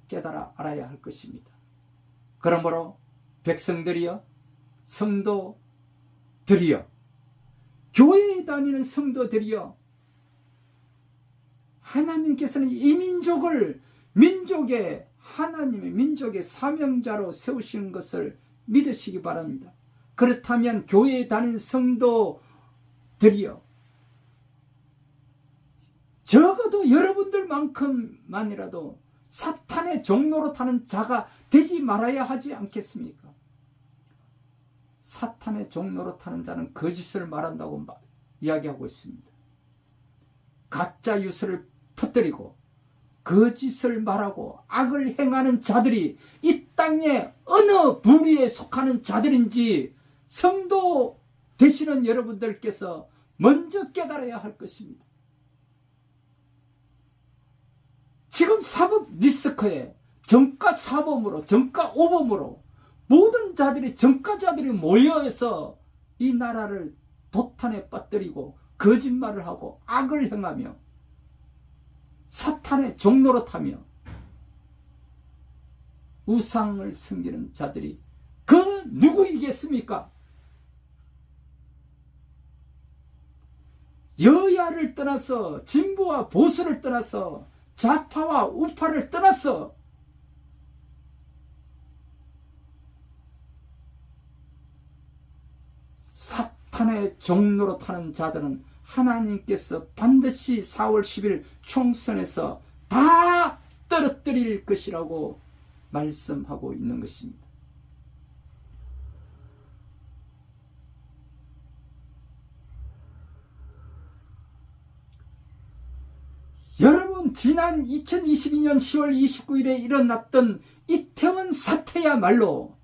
[SPEAKER 1] 깨달아 알아야 할 것입니다. 그러므로 백성들이여, 성도들이여, 교회에 다니는 성도들이여, 하나님께서는 이 하나님의 민족의 사명자로 세우시는 것을 믿으시기 바랍니다. 그렇다면 교회에 다니는 성도들이여, 적어도 여러분들만큼만이라도 사탄의 종로로 타는 자가 되지 말아야 하지 않겠습니까? 사탄의 종로로 타는 자는 거짓을 말한다고 이야기하고 있습니다. 가짜 뉴스를 퍼뜨리고 거짓을 말하고 악을 행하는 자들이 이 땅에 어느 부류에 속하는 자들인지 성도 되시는 여러분들께서 먼저 깨달아야 할 것입니다. 지금 사법 리스크에 정가 사범으로, 정가 오범으로 모든 자들이, 정가자들이 모여서 이 나라를 도탄에 빠뜨리고 거짓말을 하고 악을 행하며 사탄의 종로로 타며 우상을 섬기는 자들이 그 누구이겠습니까? 여야를 떠나서, 진보와 보수를 떠나서, 좌파와 우파를 떠나서 사탄의 종로로 타는 자들은 하나님께서 반드시 4월 10일 총선에서 다 떨어뜨릴 것이라고 말씀하고 있는 것입니다. 여러분, 지난 2022년 10월 29일에 일어났던 이태원 사태야말로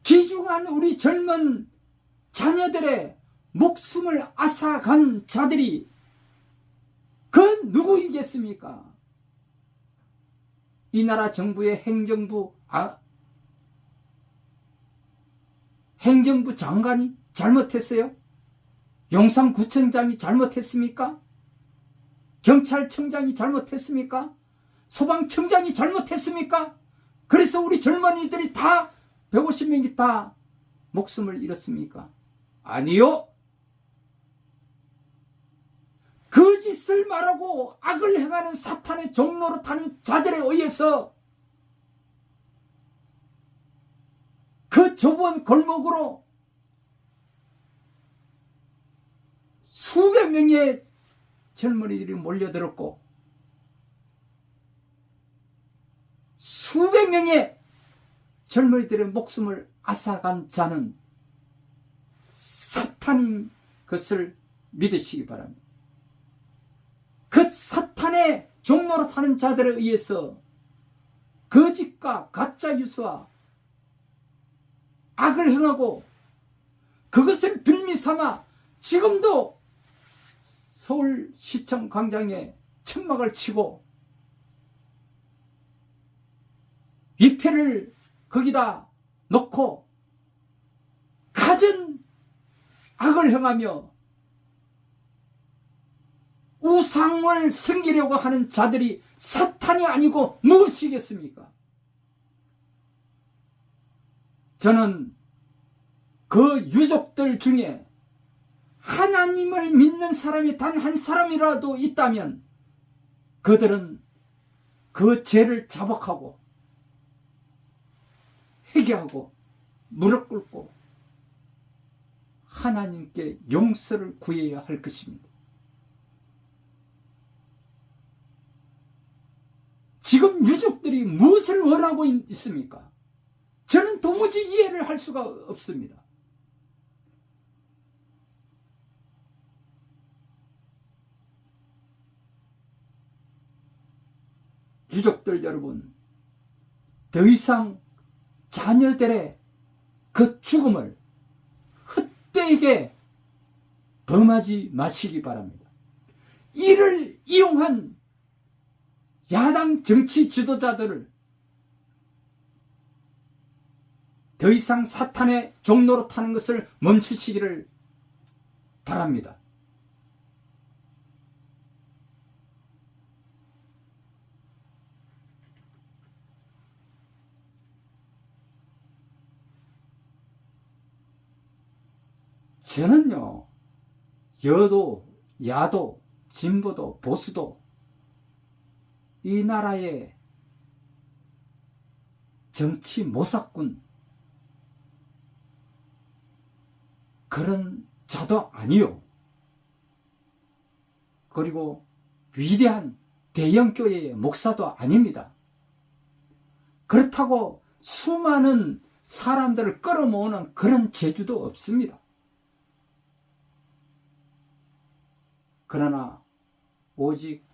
[SPEAKER 1] 귀중한 우리 젊은 자녀들의 목숨을 앗아간 자들이 그 누구이겠습니까? 이 나라 정부의 행정부 장관이 잘못했어요? 용산구청장이 잘못했습니까? 경찰청장이 잘못했습니까? 소방청장이 잘못했습니까? 그래서 우리 젊은이들이 다 150명이 다 목숨을 잃었습니까? 아니요. 거짓을 말하고 악을 행하는 사탄의 종로로 타는 자들에 의해서 그 좁은 골목으로 수백 명의 젊은이들이 몰려들었고 수백 명의 젊은이들의 목숨을 앗아간 자는 사탄인 것을 믿으시기 바랍니다. 그 사탄의 종로로 타는 자들에 의해서 거짓과 가짜 뉴스와 악을 행하고 그것을 빌미 삼아 지금도 서울시청 광장에 천막을 치고 위패를 거기다 놓고 갖은 악을 행하며 우상을 섬기려고 하는 자들이 사탄이 아니고 무엇이겠습니까? 저는 그 유족들 중에 하나님을 믿는 사람이 단 한 사람이라도 있다면 그들은 그 죄를 자복하고 회개하고 무릎 꿇고 하나님께 용서를 구해야 할 것입니다. 지금 유족들이 무엇을 원하고 있습니까? 저는 도무지 이해를 할 수가 없습니다. 유족들 여러분, 더 이상 자녀들의 그 죽음을 헛되게 범하지 마시기 바랍니다. 이를 이용한 야당 정치 지도자들을 더 이상 사탄의 종로로 타는 것을 멈추시기를 바랍니다. 저는요, 여도, 야도, 진보도, 보수도 이 나라의 정치 모사꾼 그런 자도 아니요. 그리고 위대한 대형교회의 목사도 아닙니다. 그렇다고 수많은 사람들을 끌어모으는 그런 재주도 없습니다. 그러나 오직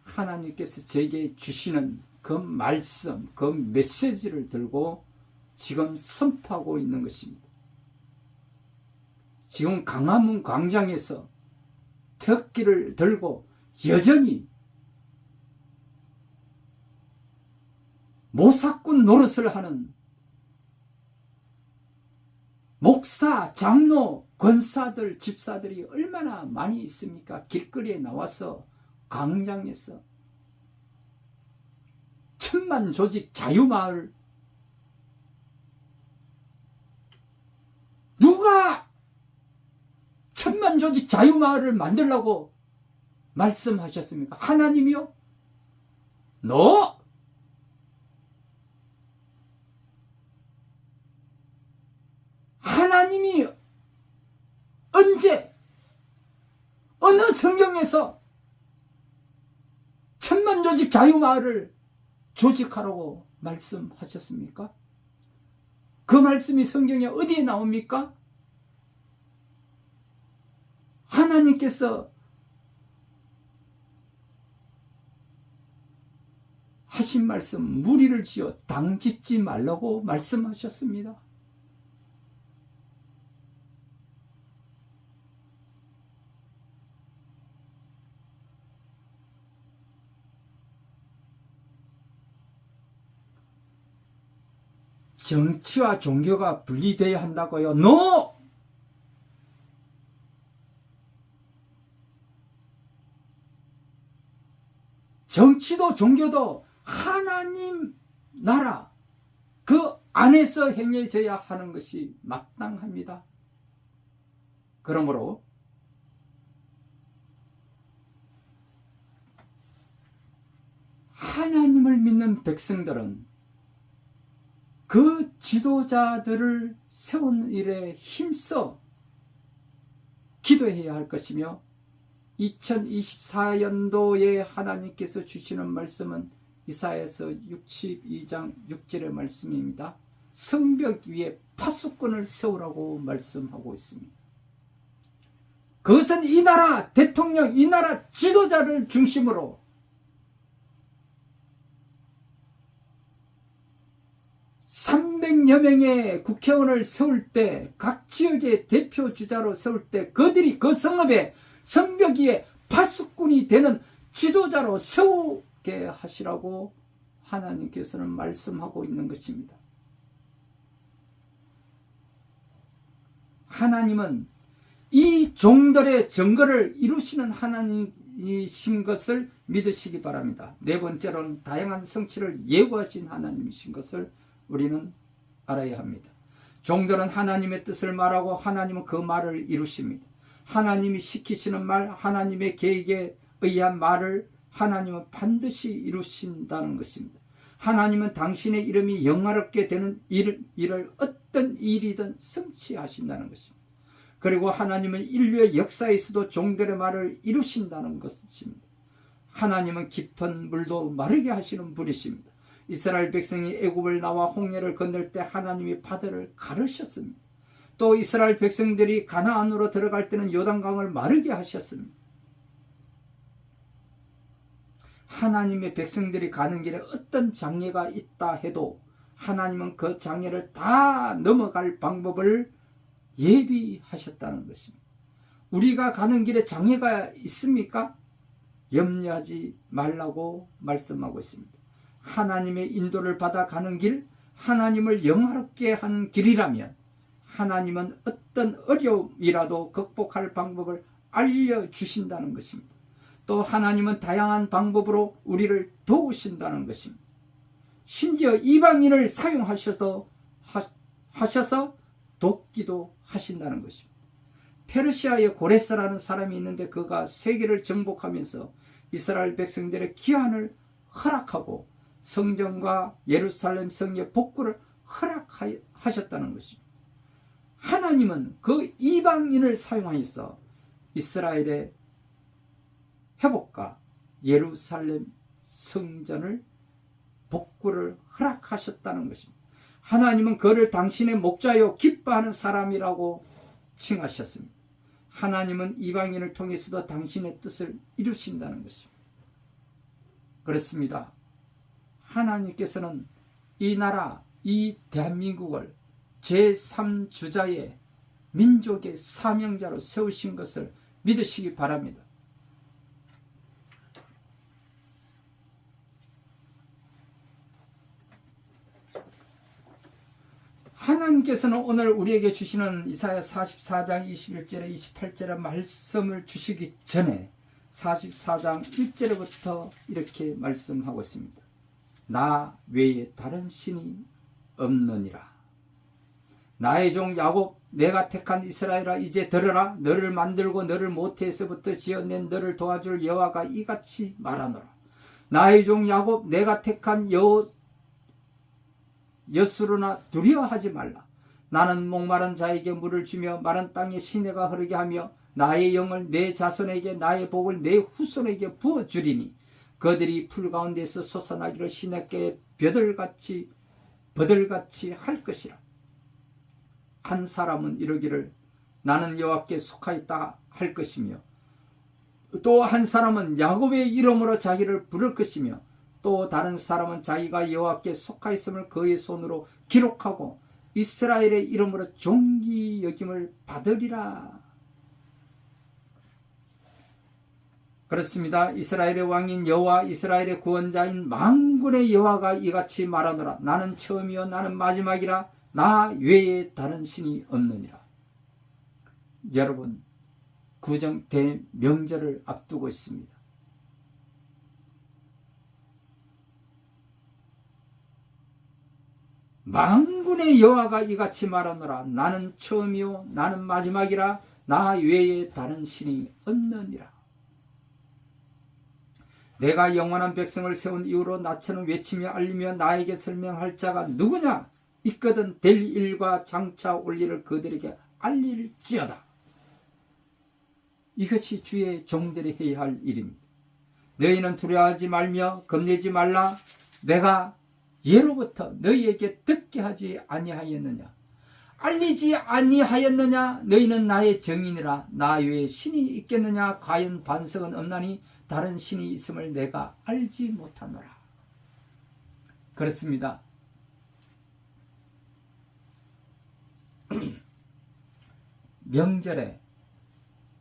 [SPEAKER 1] 하나님께서 저에게 주시는 그 말씀, 그 메시지를 들고 지금 선포하고 있는 것입니다. 지금 광화문 광장에서 태극기를 들고 여전히 모사꾼 노릇을 하는 목사, 장로, 권사들, 집사들이 얼마나 많이 있습니까? 길거리에 나와서 광장에서 천만 조직 자유마을, 누가 천만 조직 자유마을을 만들라고 말씀하셨습니까? 하나님이요? 너! 하나님이 언제 어느 성경에서 천만 조직 자유마을을 조직하라고 말씀하셨습니까? 그 말씀이 성경에 어디에 나옵니까? 하나님께서 하신 말씀, 무리를 지어 당짓지 말라고 말씀하셨습니다. 정치와 종교가 분리되어야 한다고요? NO! 정치도 종교도 하나님 나라 그 안에서 행해져야 하는 것이 마땅합니다. 그러므로 하나님을 믿는 백성들은 그 지도자들을 세운 일에 힘써 기도해야 할 것이며 2024년도에 하나님께서 주시는 말씀은 이사야서 62장 6절의 말씀입니다. 성벽 위에 파수꾼을 세우라고 말씀하고 있습니다. 그것은 이 나라 대통령, 이 나라 지도자를 중심으로 (300여) 명의 국회의원을 세울 때, 각 지역의 대표 주자로 세울 때 그들이 그 성읍에 성벽 위에 파수꾼이 되는 지도자로 세우게 하시라고 하나님께서는 말씀하고 있는 것입니다. 하나님은 이 종들의 증거를 이루시는 하나님이신 것을 믿으시기 바랍니다. 네 번째로는 다양한 성취를 예고하신 하나님이신 것을 우리는 알아야 합니다. 종들은 하나님의 뜻을 말하고 하나님은 그 말을 이루십니다. 하나님이 시키시는 말, 하나님의 계획에 의한 말을 하나님은 반드시 이루신다는 것입니다. 하나님은 당신의 이름이 영화롭게 되는 일을 어떤 일이든 성취하신다는 것입니다. 그리고 하나님은 인류의 역사에서도 종들의 말을 이루신다는 것입니다. 하나님은 깊은 물도 마르게 하시는 분이십니다. 이스라엘 백성이 애굽을 나와 홍해를 건널 때 하나님이 바다를 가르셨습니다. 또 이스라엘 백성들이 가나안으로 들어갈 때는 요단강을 마르게 하셨습니다. 하나님의 백성들이 가는 길에 어떤 장애가 있다 해도 하나님은 그 장애를 다 넘어갈 방법을 예비하셨다는 것입니다. 우리가 가는 길에 장애가 있습니까? 염려하지 말라고 말씀하고 있습니다. 하나님의 인도를 받아 가는 길, 하나님을 영화롭게 한 길이라면 하나님은 어떤 어려움이라도 극복할 방법을 알려주신다는 것입니다. 또 하나님은 다양한 방법으로 우리를 도우신다는 것입니다. 심지어 이방인을 사용하셔서 돕기도 하신다는 것입니다. 페르시아의 고레스라는 사람이 있는데 그가 세계를 정복하면서 이스라엘 백성들의 귀환을 허락하고 성전과 예루살렘 성의 복구를 허락하셨다는 것입니다. 하나님은 그 이방인을 사용하여서 이스라엘의 회복과 예루살렘 성전을 복구를 허락하셨다는 것입니다. 하나님은 그를 당신의 목자요 기뻐하는 사람이라고 칭하셨습니다. 하나님은 이방인을 통해서도 당신의 뜻을 이루신다는 것입니다. 그렇습니다. 하나님께서는 이 나라, 이 대한민국을 제3주자의 민족의 사명자로 세우신 것을 믿으시기 바랍니다. 하나님께서는 오늘 우리에게 주시는 이사야 44장 21절에 28절의 말씀을 주시기 전에 44장 1절부터 이렇게 말씀하고 있습니다. 나 외에 다른 신이 없느니라. 나의 종 야곱, 내가 택한 이스라엘아, 이제 들으라. 너를 만들고 너를 모태에서부터 지어낸 너를 도와줄 여호와가 이같이 말하노라. 나의 종 야곱, 내가 택한 여수로나 두려워하지 말라. 나는 목마른 자에게 물을 주며 마른 땅에 시내가 흐르게 하며 나의 영을 내 자손에게 나의 복을 내 후손에게 부어주리니 그들이 풀 가운데서 솟아나기를 시냇가에 버들같이 할 것이라. 한 사람은 이르기를 나는 여호와께 속하였다 할 것이며 또 한 사람은 야곱의 이름으로 자기를 부를 것이며 또 다른 사람은 자기가 여호와께 속하였음을 그의 손으로 기록하고 이스라엘의 이름으로 존귀 여김을 받으리라. 그렇습니다. 이스라엘의 왕인 여호와, 이스라엘의 구원자인 만군의 여호와가 이같이 말하노라. 나는 처음이요 나는 마지막이라. 나 외에 다른 신이 없느니라. 여러분, 구정 대명절을 앞두고 있습니다. 만군의 여호와가 이같이 말하노라. 나는 처음이요 나는 마지막이라. 나 외에 다른 신이 없느니라. 내가 영원한 백성을 세운 이후로 나처럼 외치며 알리며 나에게 설명할 자가 누구냐? 있거든 될 일과 장차 올 일을 그들에게 알릴지어다. 이것이 주의 종들이 해야 할 일입니다. 너희는 두려워하지 말며 겁내지 말라. 내가 예로부터 너희에게 듣게 하지 아니하였느냐? 알리지 아니하였느냐? 너희는 나의 증인이라. 나 외에 신이 있겠느냐? 과연 반석은 없나니 다른 신이 있음을 내가 알지 못하노라. 그렇습니다. 명절에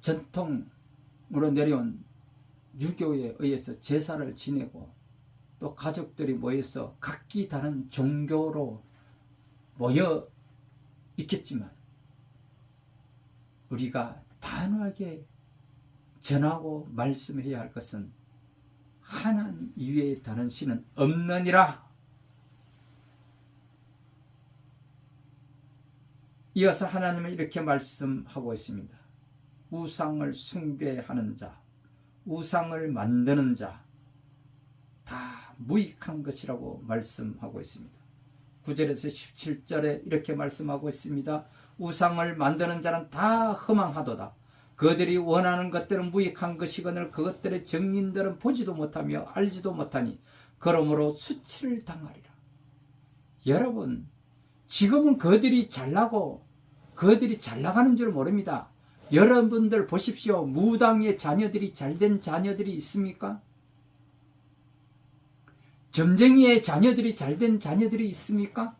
[SPEAKER 1] 전통으로 내려온 유교에 의해서 제사를 지내고 또 가족들이 모여서 각기 다른 종교로 모여 있겠지만 우리가 단호하게 전하고 말씀해야 할 것은 하나님 이외에 다른 신은 없느니라. 이어서 하나님은 이렇게 말씀하고 있습니다. 우상을 숭배하는 자, 우상을 만드는 자 다 무익한 것이라고 말씀하고 있습니다. 9절에서 17절에 이렇게 말씀하고 있습니다. 우상을 만드는 자는 다 허망하도다. 그들이 원하는 것들은 무익한 것이거늘 그것들의 증인들은 보지도 못하며 알지도 못하니 그러므로 수치를 당하리라. 여러분, 지금은 그들이 잘나고 그들이 잘나가는 줄 모릅니다. 여러분들 보십시오. 무당의 자녀들이 잘된 자녀들이 있습니까? 점쟁이의 자녀들이 잘된 자녀들이 있습니까?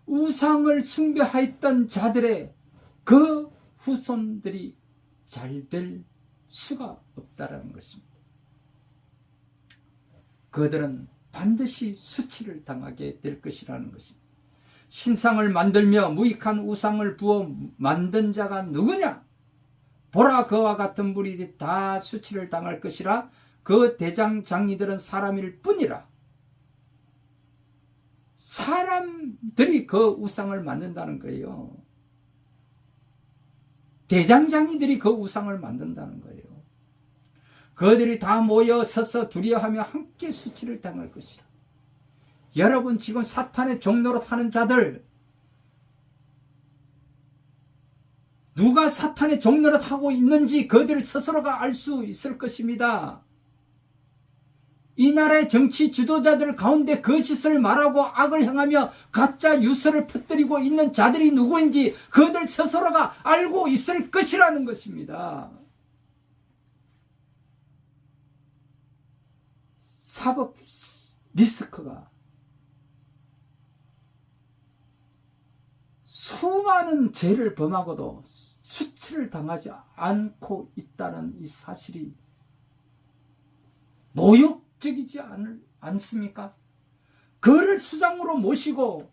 [SPEAKER 1] 우상을 숭배하였던 자들의 그 후손들이 잘 될 수가 없다는 것입니다. 그들은 반드시 수치를 당하게 될 것이라는 것입니다. 신상을 만들며 무익한 우상을 부어 만든 자가 누구냐? 보라, 그와 같은 무리들이 다 수치를 당할 것이라. 그 대장 장이들은 사람일 뿐이라. 사람들이 그 우상을 만든다는 거예요. 대장장이들이 그 우상을 만든다는 거예요. 그들이 다 모여 서서 두려워하며 함께 수치를 당할 것이라. 여러분, 지금 사탄의 종노릇 하는 자들, 누가 사탄의 종노릇 하고 있는지 그들 스스로가 알 수 있을 것입니다. 이 나라의 정치 지도자들 가운데 거짓을 말하고 악을 행하며 가짜 뉴스를 퍼뜨리고 있는 자들이 누구인지 그들 스스로가 알고 있을 것이라는 것입니다. 사법 리스크가 수많은 죄를 범하고도 수치를 당하지 않고 있다는 이 사실이 모욕적이지 않습니까? 그를 수장으로 모시고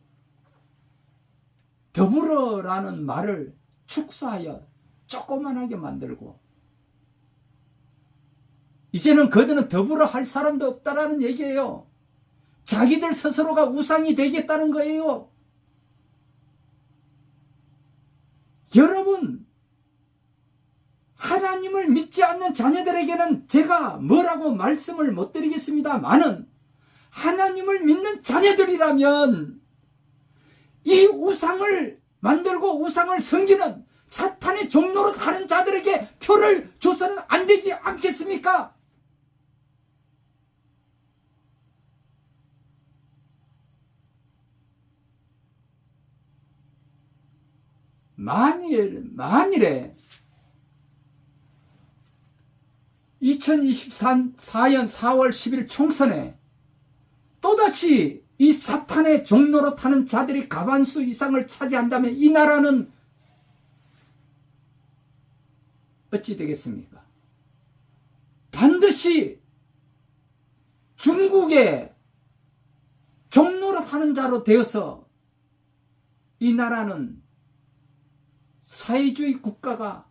[SPEAKER 1] 더불어라는 말을 축소하여 조그만하게 만들고 이제는 그들은 더불어 할 사람도 없다라는 얘기예요. 자기들 스스로가 우상이 되겠다는 거예요. 여러분, 하나님을 믿지 않는 자녀들에게는 제가 뭐라고 말씀을 못 드리겠습니다만은 하나님을 믿는 자녀들이라면 이 우상을 만들고 우상을 섬기는 사탄의 종로로 다른 자들에게 표를 줘서는 안 되지 않겠습니까? 만일에 2024년 4월 10일 총선에 또다시 이 사탄의 종로로 타는 자들이 과반수 이상을 차지한다면 이 나라는 어찌 되겠습니까? 반드시 중국의 종로로 타는 자로 되어서 이 나라는 사회주의 국가가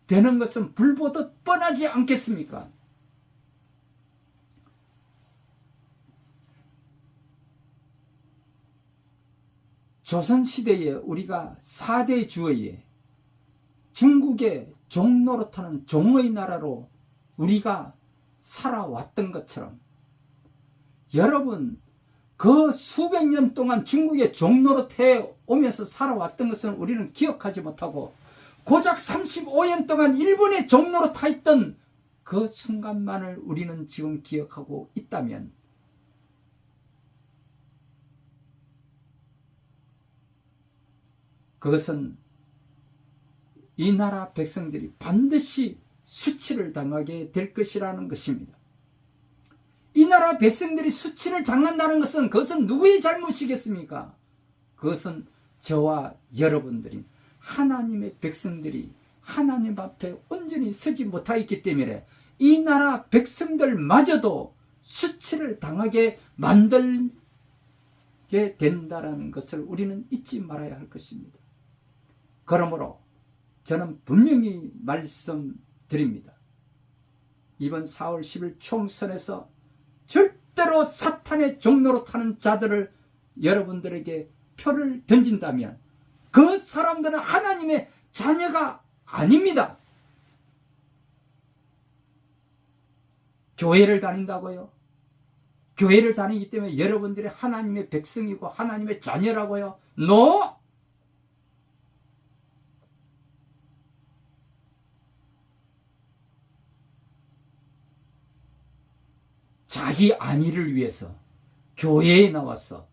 [SPEAKER 1] 되는 것은 불보듯 뻔하지 않겠습니까? 조선시대에 우리가 4대 주의에 중국의 종노릇하는 종의 나라로 우리가 살아왔던 것처럼, 여러분 그 수백 년 동안 중국의 종노릇해 오면서 살아왔던 것은 우리는 기억하지 못하고, 고작 35년 동안 일본의 종노릇하 있던 그 순간만을 우리는 지금 기억하고 있다면, 그것은 이 나라 백성들이 반드시 수치를 당하게 될 것이라는 것입니다. 이 나라 백성들이 수치를 당한다는 것은 그것은 누구의 잘못이겠습니까? 그것은 저와 여러분들이, 하나님의 백성들이 하나님 앞에 온전히 서지 못하였기 때문에 이 나라 백성들마저도 수치를 당하게 만들게 된다는 것을 우리는 잊지 말아야 할 것입니다. 그러므로 저는 분명히 말씀드립니다. 이번 4월 10일 총선에서 절대로 사탄의 종노릇하는 자들을 여러분들에게 표를 던진다면 그 사람들은 하나님의 자녀가 아닙니다. 교회를 다닌다고요? 교회를 다니기 때문에 여러분들이 하나님의 백성이고 하나님의 자녀라고요? No! 자기 안위를 위해서 교회에 나와서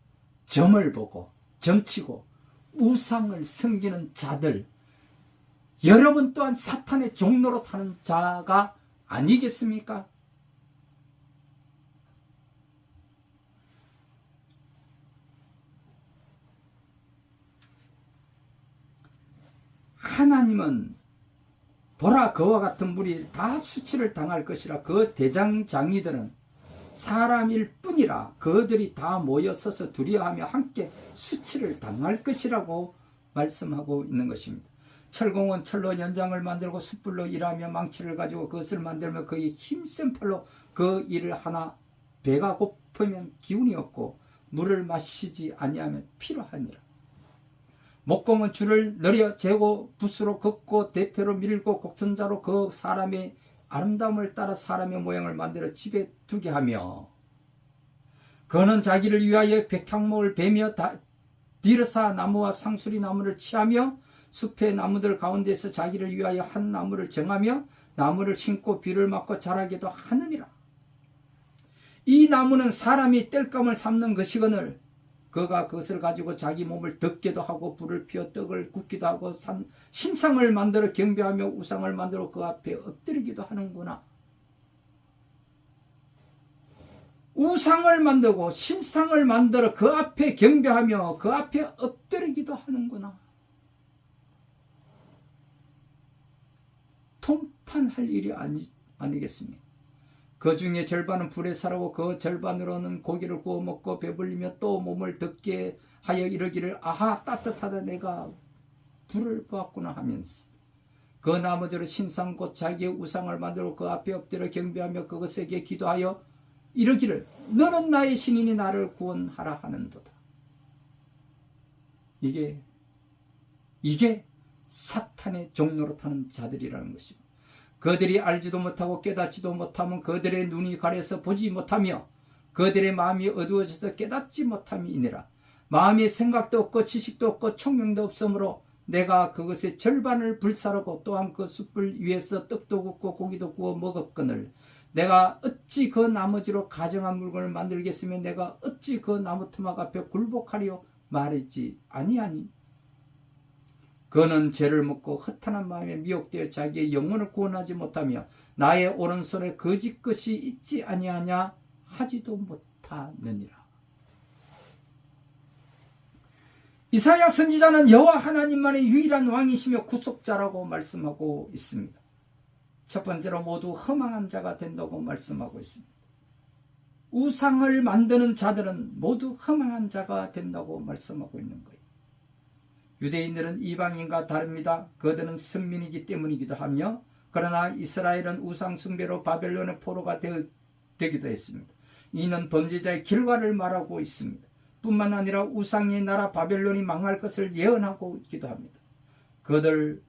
[SPEAKER 1] 점을 보고 점치고 우상을 섬기는 자들, 여러분 또한 사탄의 종노릇하는 자가 아니겠습니까? 하나님은 보라, 그와 같은 물이 다 수치를 당할 것이라. 그 대장장이들은 사람일 뿐이라 그들이 다 모여 서서 두려워하며 함께 수치를 당할 것이라고 말씀하고 있는 것입니다. 철공은 철로 연장을 만들고 숯불로 일하며 망치를 가지고 그것을 만들며 그의 힘센 팔로 그 일을 하나. 배가 고프면 기운이 없고 물을 마시지 아니하면 피로하니라. 목공은 줄을 늘여 재고 붓으로 긋고 대표로 밀고 곡선자로 그 사람의 아름다움을 따라 사람의 모양을 만들어 집에 두게 하며, 그는 자기를 위하여 백향목을 베며 디르사 나무와 상수리 나무를 취하며 숲의 나무들 가운데서 자기를 위하여 한 나무를 정하며 나무를 심고 비를 맞고 자라게도 하느니라. 이 나무는 사람이 땔감을 삼는 것이거늘 그가 그것을 가지고 자기 몸을 덮게도 하고 불을 피워 떡을 굽기도 하고 신상을 만들어 경배하며 우상을 만들어 그 앞에 엎드리기도 하는구나. 우상을 만들고 신상을 만들어 그 앞에 경배하며 그 앞에 엎드리기도 하는구나. 통탄할 일이 아니겠습니까? 그 중에 절반은 불에 사르고 그 절반으로는 고기를 구워 먹고 배불리며 또 몸을 덮게 하여 이르기를 아하 따뜻하다 내가 불을 보았구나 하면서 그 나머지로 신상 곧 자기의 우상을 만들고 그 앞에 엎드려 경배하며 그것에게 기도하여 이르기를 너는 나의 신이니 나를 구원하라 하는도다. 이게 사탄의 종노릇하는 자들이라는 것입니다. 그들이 알지도 못하고 깨닫지도 못하면 그들의 눈이 가려서 보지 못하며 그들의 마음이 어두워져서 깨닫지 못함이니라. 마음의 생각도 없고 지식도 없고 총명도 없으므로 내가 그것의 절반을 불사르고 또한 그 숯불 위에서 떡도 굽고 고기도 구워 먹었거늘 내가 어찌 그 나머지로 가정한 물건을 만들겠으며 내가 어찌 그 나무 토막 앞에 굴복하리요 말했지 아니하니. 그는 죄를 묻고 허탄한 마음에 미혹되어 자기의 영혼을 구원하지 못하며 나의 오른손에 거짓 것이 있지 아니하냐 하지도 못하느니라. 이사야 선지자는 여호와 하나님만의 유일한 왕이시며 구속자라고 말씀하고 있습니다. 첫 번째로 모두 허망한 자가 된다고 말씀하고 있습니다. 우상을 만드는 자들은 모두 허망한 자가 된다고 말씀하고 있는 거예요. 유대인들은 이방인과 다릅니다. 그들은 선민이기 때문이기도 하며 그러나 이스라엘은 우상 숭배로 바벨론의 포로가 되기도 했습니다. 이는 범죄자의 결과를 말하고 있습니다. 뿐만 아니라 우상의 나라 바벨론이 망할 것을 예언하고 있기도 합니다. 그들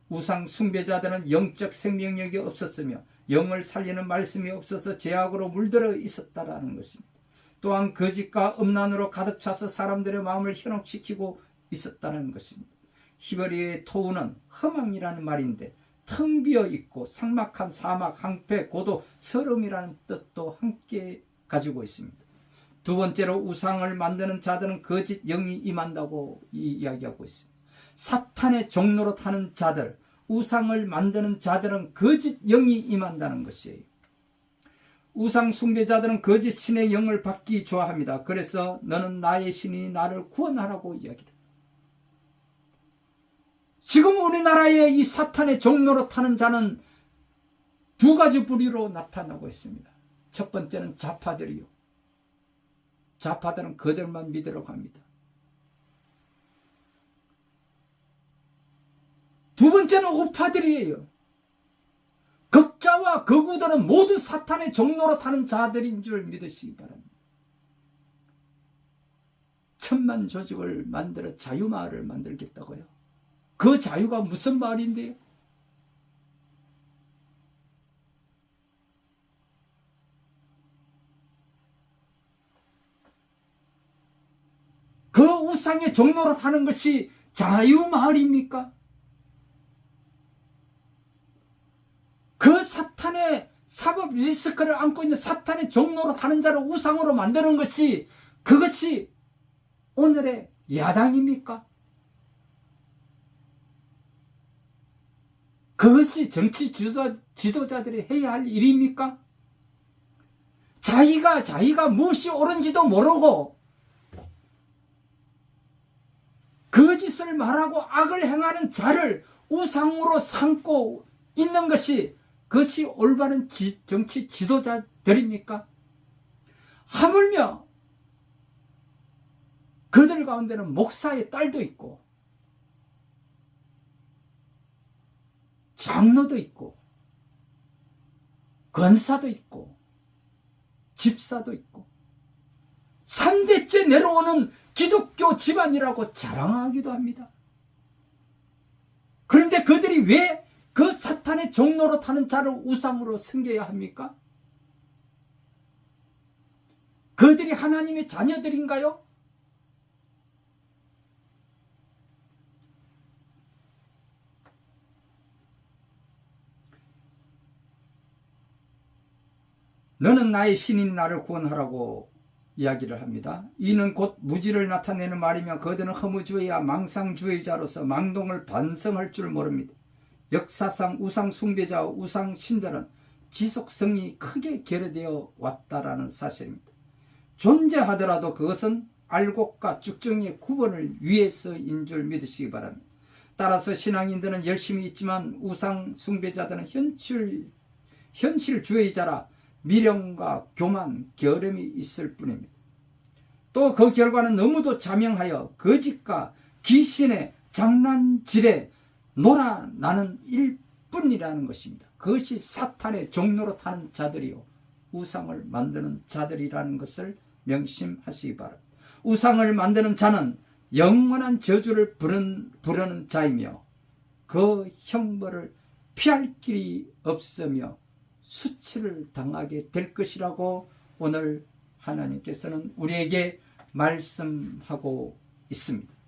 [SPEAKER 1] 우상 숭배자들은 영적 생명력이 없었으며 영을 살리는 말씀이 없어서 죄악으로 물들어 있었다라는 것입니다. 또한 거짓과 음란으로 가득 차서 사람들의 마음을 현혹시키고 있었다는 것입니다. 히브리어의 토우는 허망이라는 말인데 텅 비어 있고 삭막한 사막, 황폐, 고도, 서름이라는 뜻도 함께 가지고 있습니다. 두 번째로 우상을 만드는 자들은 거짓 영이 임한다고 이야기하고 있습니다. 사탄의 종로로 타는 자들, 우상을 만드는 자들은 거짓 영이 임한다는 것이에요. 우상 숭배자들은 거짓 신의 영을 받기 좋아합니다. 그래서 너는 나의 신이니 나를 구원하라고 이야기를. 지금 우리나라에 이 사탄의 종로로 타는 자는 두 가지 부류로 나타나고 있습니다. 첫 번째는 좌파들이요. 좌파들은 그들만 믿으려고 합니다. 두 번째는 우파들이에요. 극자와 극우들은 모두 사탄의 종로로 타는 자들인 줄 믿으시기 바랍니다. 천만 조직을 만들어 자유마을을 만들겠다고요. 그 자유가 무슨 말인데요? 그 우상의 종로로 타는 것이 자유마을입니까? 그 사탄의 사법 리스크를 안고 있는 사탄의 종로로 타는 자를 우상으로 만드는 것이 그것이 오늘의 야당입니까? 그것이 정치 지도자들이 해야 할 일입니까? 자기가 무엇이 옳은지도 모르고 거짓을 말하고 악을 행하는 자를 우상으로 삼고 있는 것이 그것이 올바른 정치 지도자들입니까? 하물며 그들 가운데는 목사의 딸도 있고 장로도 있고 권사도 있고 집사도 있고 3대째 내려오는 기독교 집안이라고 자랑하기도 합니다. 그런데 그들이 왜 그 사탄의 종로로 타는 자를 우상으로 섬겨야 합니까? 그들이 하나님의 자녀들인가요? 너는 나의 신인 나를 구원하라고 이야기를 합니다. 이는 곧 무지를 나타내는 말이며 그들은 허무주의와 망상주의자로서 망동을 반성할 줄 모릅니다. 역사상 우상 숭배자와 우상 신들은 지속성이 크게 결여되어 왔다라는 사실입니다. 존재하더라도 그것은 알곡과 쭉정이의 구분을 위해서인 줄 믿으시기 바랍니다. 따라서 신앙인들은 열심히 있지만 우상 숭배자들은 현실주의자라 미련과 교만, 게으름이 있을 뿐입니다. 또 그 결과는 너무도 자명하여 거짓과 귀신의 장난질에 놀아나는 일뿐이라는 것입니다. 그것이 사탄의 종로로 타는 자들이요 우상을 만드는 자들이라는 것을 명심하시기 바랍니다. 우상을 만드는 자는 영원한 저주를 부르는 자이며 그 형벌을 피할 길이 없으며 수치를 당하게 될 것이라고 오늘 하나님께서는 우리에게 말씀하고 있습니다.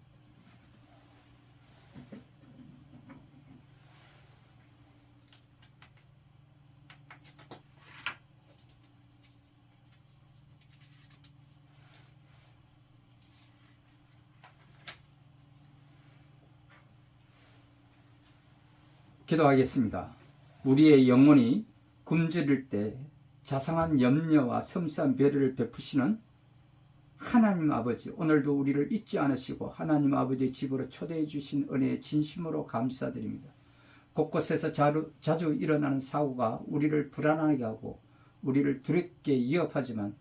[SPEAKER 1] 기도하겠습니다. 우리의 영혼이 굶주릴 때 자상한 염려와 섬세한 배려를 베푸시는 하나님 아버지, 오늘도 우리를 잊지 않으시고 하나님 아버지의 집으로 초대해 주신 은혜에 진심으로 감사드립니다. 곳곳에서 자주 일어나는 사고가 우리를 불안하게 하고 우리를 두렵게 위협하지만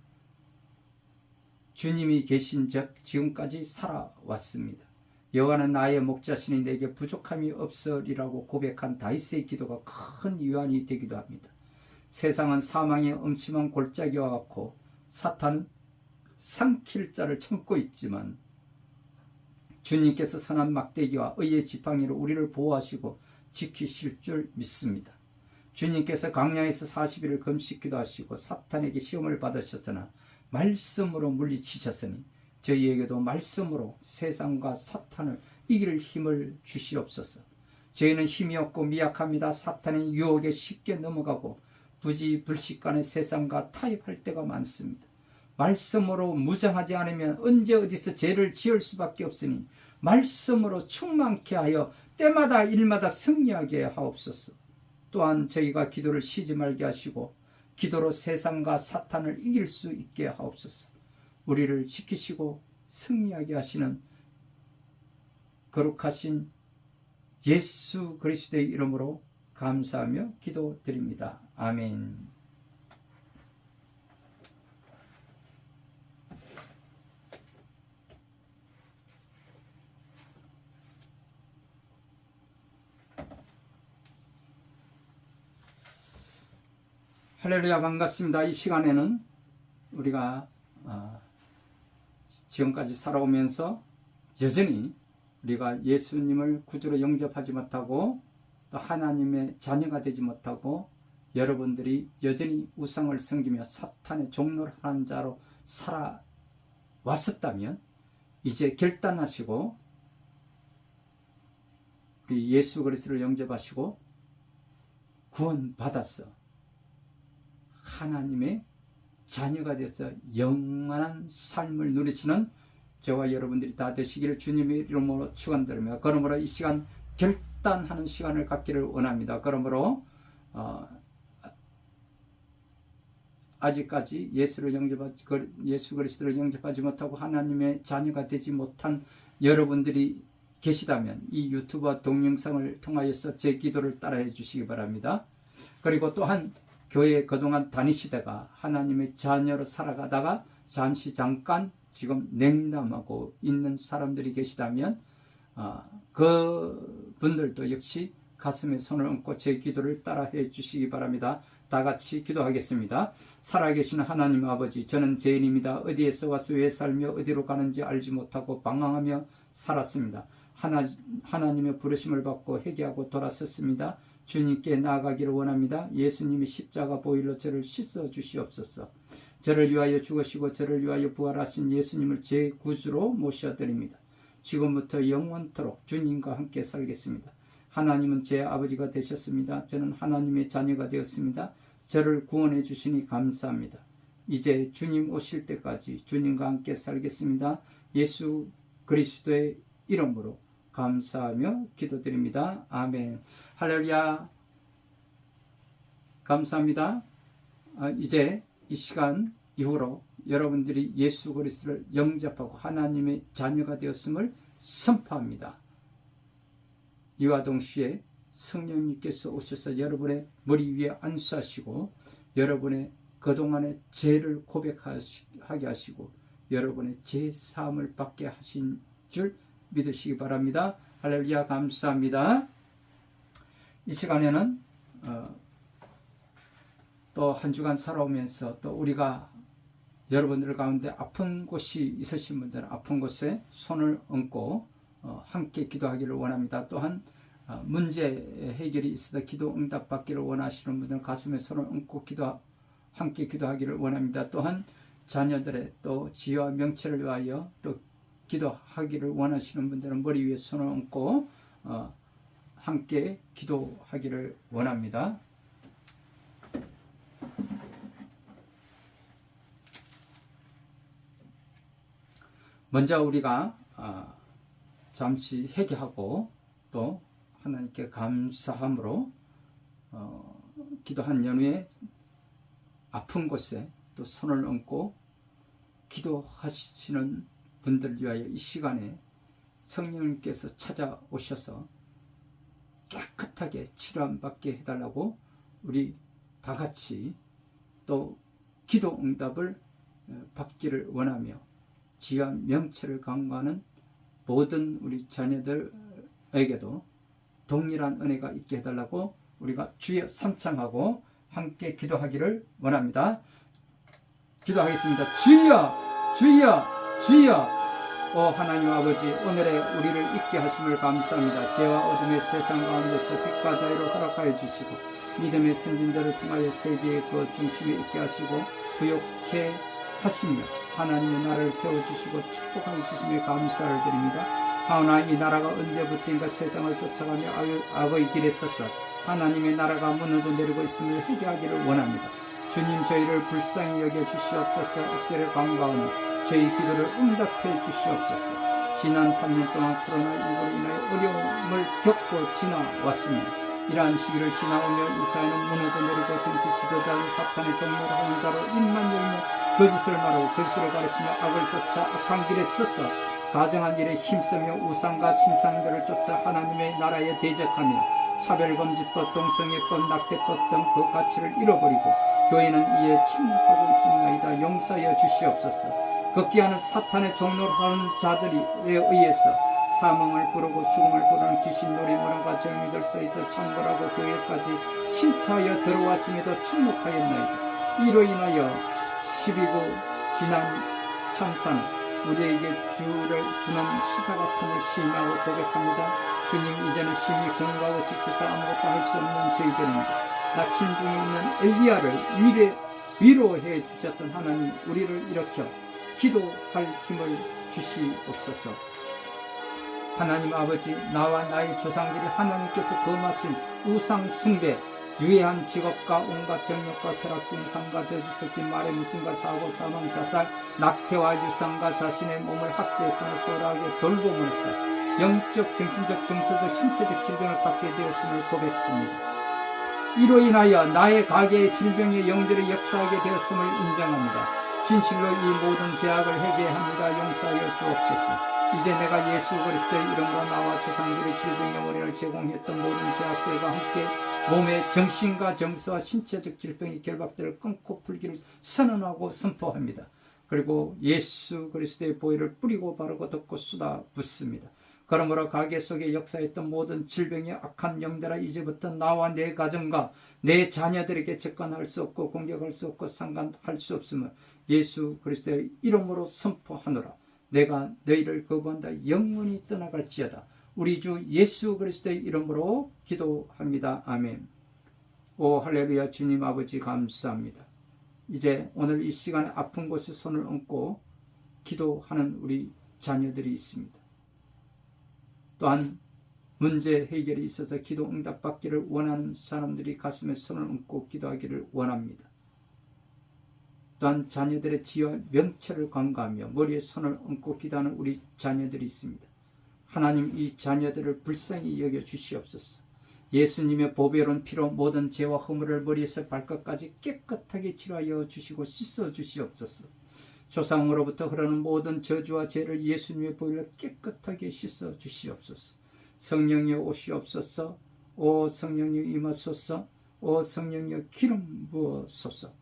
[SPEAKER 1] 주님이 계신 적 지금까지 살아왔습니다. 여호와는 나의 목자시니 내게 부족함이 없으리라고 고백한 다윗의 기도가 큰 위안이 되기도 합니다. 세상은 사망의 음침한 골짜기와 같고 사탄은 삼킬 자를 참고 있지만 주님께서 선한 막대기와 의의 지팡이로 우리를 보호하시고 지키실 줄 믿습니다. 주님께서 광야에서 40일을 금식기도 하시고 사탄에게 시험을 받으셨으나 말씀으로 물리치셨으니 저희에게도 말씀으로 세상과 사탄을 이길 힘을 주시옵소서. 저희는 힘이 없고 미약합니다. 사탄의 유혹에 쉽게 넘어가고 부지불식간의 세상과 타협할 때가 많습니다. 말씀으로 무장하지 않으면 언제 어디서 죄를 지을 수밖에 없으니 말씀으로 충만케 하여 때마다 일마다 승리하게 하옵소서. 또한 저희가 기도를 쉬지 말게 하시고 기도로 세상과 사탄을 이길 수 있게 하옵소서. 우리를 지키시고 승리하게 하시는 거룩하신 예수 그리스도의 이름으로 감사하며 기도드립니다. 아멘. 할렐루야, 반갑습니다. 이 시간에는 우리가 지금까지 살아오면서 여전히 우리가 예수님을 구주로 영접하지 못하고 또 하나님의 자녀가 되지 못하고 여러분들이 여전히 우상을 섬기며 사탄의 종노를 하는 자로 살아왔었다면 이제 결단하시고 우리 예수 그리스도를 영접하시고 구원받았어 하나님의 자녀가 돼서 영원한 삶을 누리시는 저와 여러분들이 다 되시기를 주님의 이름으로 축원드리며, 그러므로 이 시간 결단하는 시간을 갖기를 원합니다. 그러므로 아직까지 예수 그리스도를 영접하지 못하고 하나님의 자녀가 되지 못한 여러분들이 계시다면 이 유튜브 동영상을 통하여서 제 기도를 따라해 주시기 바랍니다. 그리고 또한 교회에 그동안 다니시다가 하나님의 자녀로 살아가다가 잠깐 지금 냉담하고 있는 사람들이 계시다면 그 분들도 역시 가슴에 손을 얹고 제 기도를 따라해 주시기 바랍니다. 다 같이 기도하겠습니다. 살아계신 하나님 아버지, 저는 죄인입니다. 어디에서 와서 왜 살며 어디로 가는지 알지 못하고 방황하며 살았습니다. 하나님의 부르심을 받고 회개하고 돌아섰습니다. 주님께 나아가기를 원합니다. 예수님이 십자가 보혈로 저를 씻어 주시옵소서. 저를 위하여 죽으시고 저를 위하여 부활하신 예수님을 제 구주로 모셔드립니다. 지금부터 영원토록 주님과 함께 살겠습니다. 하나님은 제 아버지가 되셨습니다. 저는 하나님의 자녀가 되었습니다. 저를 구원해 주시니 감사합니다. 이제 주님 오실 때까지 주님과 함께 살겠습니다. 예수 그리스도의 이름으로 감사하며 기도드립니다. 아멘. 할렐루야. 감사합니다. 이제 이 시간 이후로 여러분들이 예수 그리스도를 영접하고 하나님의 자녀가 되었음을 선포합니다. 이와 동시에 성령님께서 오셔서 여러분의 머리 위에 안수하시고 여러분의 그동안의 죄를 고백하게 하시고 여러분의 죄 사함을 받게 하신 줄 믿으시기 바랍니다. 할렐루야. 감사합니다. 이 시간에는 또 한 주간 살아오면서 또 우리가 여러분들 가운데 아픈 곳이 있으신 분들은 아픈 곳에 손을 얹고 함께 기도하기를 원합니다. 또한 문제 해결이 있어서 기도 응답 받기를 원하시는 분들은 가슴에 손을 얹고 함께 기도하기를 원합니다. 또한 자녀들의 또 지혜와 명철을 위하여 또 기도하기를 원하시는 분들은 머리 위에 손을 얹고 함께 기도하기를 원합니다. 먼저 우리가 잠시 회개하고 또 하나님께 감사함으로 기도한 연후에 아픈 곳에 또 손을 얹고 기도하시는 분들을 위하여 이 시간에 성령님께서 찾아오셔서 깨끗하게 치료받게 해달라고 우리 다 같이 또 기도 응답을 받기를 원하며 지혜와 명철을 강구하는 모든 우리 자녀들에게도 동일한 은혜가 있게 해달라고 우리가 주여 삼창하고 함께 기도하기를 원합니다. 기도하겠습니다. 주여 주여 주여. 오 하나님 아버지, 오늘의 우리를 있게 하심을 감사합니다. 죄와 어둠의 세상 가운데서 빛과 자유를 허락하여 주시고 믿음의 선진들을 통하여 세계의 그 중심에 있게 하시고 부욕해 하시며 하나님의 나라를 세워주시고 축복하여 주심에 감사를 드립니다. 하오나 이 나라가 언제부터인가 세상을 쫓아가며 악의 길에 서서 하나님의 나라가 무너져 내리고 있음을 회개하기를 원합니다. 주님, 저희를 불쌍히 여겨 주시옵소서. 엎드려 간구하오니 저희 기도를 응답해 주시옵소서. 지난 3년 동안 코로나19로 인하여 어려움을 겪고 지나왔습니다. 이러한 시기를 지나오며 이 사회는 무너져 내리고 정치 지도자인 사탄의 종로를 하는 자로 입만 열며 거짓을 말하고 거짓을 가르치며 악을 쫓아 악한 길에 서서 가정한 일에 힘쓰며 우상과 신상들을 쫓아 하나님의 나라에 대적하며 차별금지법, 동성애법, 낙태법 등 그 가치를 잃어버리고 교회는 이에 침묵하고 있습니다. 용서하여 주시옵소서. 극기하는 사탄의 종로를 하는 자들에 의해서 사망을 부르고 죽음을 부르는 귀신놀이 문화가 젊이들 사이에서 창궐하고 교회까지 침투하여 들어왔음에도 침묵하였나이다. 이로 인하여 12구 지난 참사는 우리에게 주를 주는 시사 같음을 시인하고 고백합니다. 주님, 이제는 심히 공부하고 지쳐서 아무것도 할 수 없는 저희들입니다. 낙심 중에 있는 엘리야를 위로해 주셨던 하나님, 우리를 일으켜 기도할 힘을 주시옵소서. 하나님 아버지, 나와 나의 조상들이 하나님께서 거하신 우상 숭배, 유해한 직업과 온갖 정욕과 쾌락진 삶과 저주 섞인 말의 묶임과 사고, 사망, 자살, 낙태와 유산과 자신의 몸을 학대했거나 소홀하게 돌봄으로써 영적, 정신적, 정서적, 신체적 질병을 갖게 되었음을 고백합니다. 이로 인하여 나의 가게의 질병의 영들이 역사하게 되었음을 인정합니다. 진실로 이 모든 죄악을 회개합니다. 용서하여 주옵소서. 이제 내가 예수 그리스도의 이름으로 나와 조상들의 질병의 머리를 제공했던 모든 죄악들과 함께 몸의 정신과 정서와 신체적 질병의 결박들을 끊고 풀기를 선언하고 선포합니다. 그리고 예수 그리스도의 보혈을 뿌리고 바르고 덮고 쏟아 붓습니다. 그러므로 가게 속에 역사했던 모든 질병의 악한 영들아, 이제부터 나와 내 가정과 내 자녀들에게 접근할 수 없고 공격할 수 없고 상관할 수 없음을 예수 그리스도의 이름으로 선포하노라. 내가 너희를 거부한다. 영원히 떠나갈지어다. 우리 주 예수 그리스도의 이름으로 기도합니다. 아멘. 오 할렐루야. 주님 아버지 감사합니다. 이제 오늘 이 시간에 아픈 곳에 손을 얹고 기도하는 우리 자녀들이 있습니다. 또한 문제 해결에 있어서 기도 응답받기를 원하는 사람들이 가슴에 손을 얹고 기도하기를 원합니다. 또한 자녀들의 지와 명철을 간구하며 머리에 손을 얹고 기도하는 우리 자녀들이 있습니다. 하나님, 이 자녀들을 불쌍히 여겨 주시옵소서. 예수님의 보배로운 피로 모든 죄와 허물을 머리에서 발끝까지 깨끗하게 치료하여 주시고 씻어 주시옵소서. 조상으로부터 흐르는 모든 저주와 죄를 예수님의 보혈로 깨끗하게 씻어 주시옵소서. 성령이여 오시옵소서. 오 성령이여 임하소서. 오 성령이여 기름 부어소서.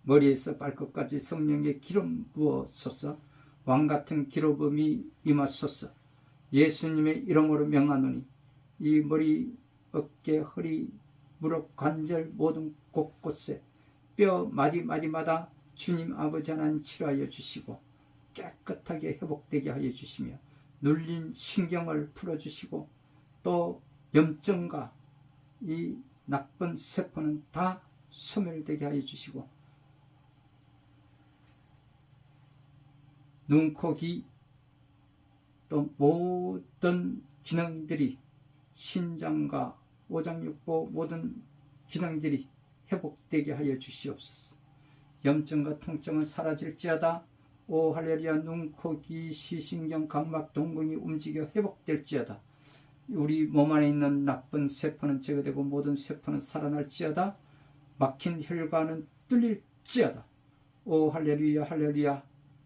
[SPEAKER 1] 머리에서 발끝까지 성령의 기름 부어소서. 왕같은 기름이 임하소서. 예수님의 이름으로 명하노니 이 머리, 어깨, 허리, 무릎, 관절 모든 곳곳에 뼈 마디마디마다 주님 아버지 하나님 치료하여 주시고 깨끗하게 회복되게 하여 주시며 눌린 신경을 풀어주시고 또 염증과 이 나쁜 세포는 다 소멸되게 하여 주시고 눈, 코, 귀 또 모든 기능들이 신장과 오장육부 모든 기능들이 회복되게 하여 주시옵소서. 염증과 통증은 사라질지어다. 오 할렐루야. 눈, 코, 귀, 시신경, 각막, 동공이 움직여 회복될지어다. 우리 몸 안에 있는 나쁜 세포는 제거되고 모든 세포는 살아날지어다. 막힌 혈관은 뚫릴지어다. 오 할렐루야 할렐루야.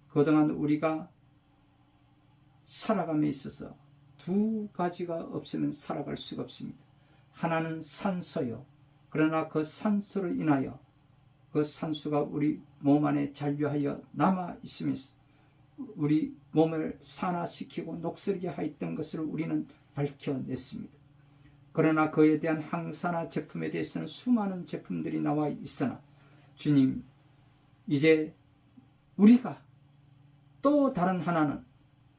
[SPEAKER 1] 그동안 우리가 살아감에 있어서 두 가지가 없으면 살아갈 수가 없습니다. 하나는 산소요. 그러나 그 산소로 인하여 그 산소가 우리 몸 안에 잔류하여 남아 있으면서 우리 몸을 산화시키고 녹슬게 하였던 것을 우리는 밝혀냈습니다. 그러나 그에 대한 항산화 제품에 대해서는 수많은 제품들이 나와 있으나 주님, 이제 우리가 또 다른 하나는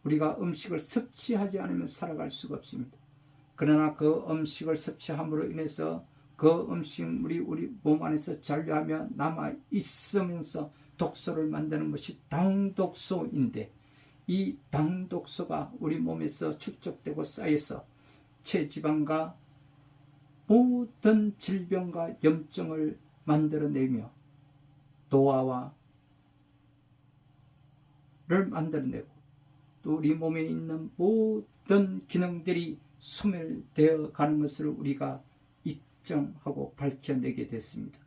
[SPEAKER 1] 우리가 음식을 섭취하지 않으면 살아갈 수가 없습니다. 그러나 그 음식을 섭취함으로 인해서 그 음식물이 우리 몸 안에서 잔류하며 남아 있으면서 독소를 만드는 것이 당독소인데, 이 당독소가 우리 몸에서 축적되고 쌓여서 체지방과 모든 질병과 염증을 만들어내며 노화와 를 만들어내고 또 우리 몸에 있는 모든 기능들이 소멸되어 가는 것을 우리가 입증하고 밝혀내게 됐습니다.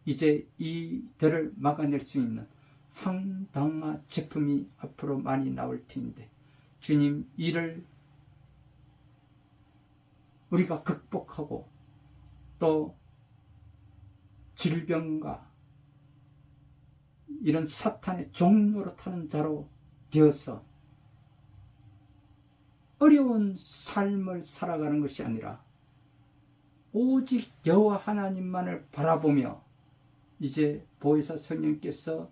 [SPEAKER 1] 이제 이들을 막아낼 수 있는 항당화 제품이 앞으로 많이 나올 텐데, 주님 이를 우리가 극복하고 또 질병과 이런 사탄의 종로로 타는 자로 되어서 어려운 삶을 살아가는 것이 아니라 오직 여호와 하나님만을 바라보며 이제 보혜사 성령께서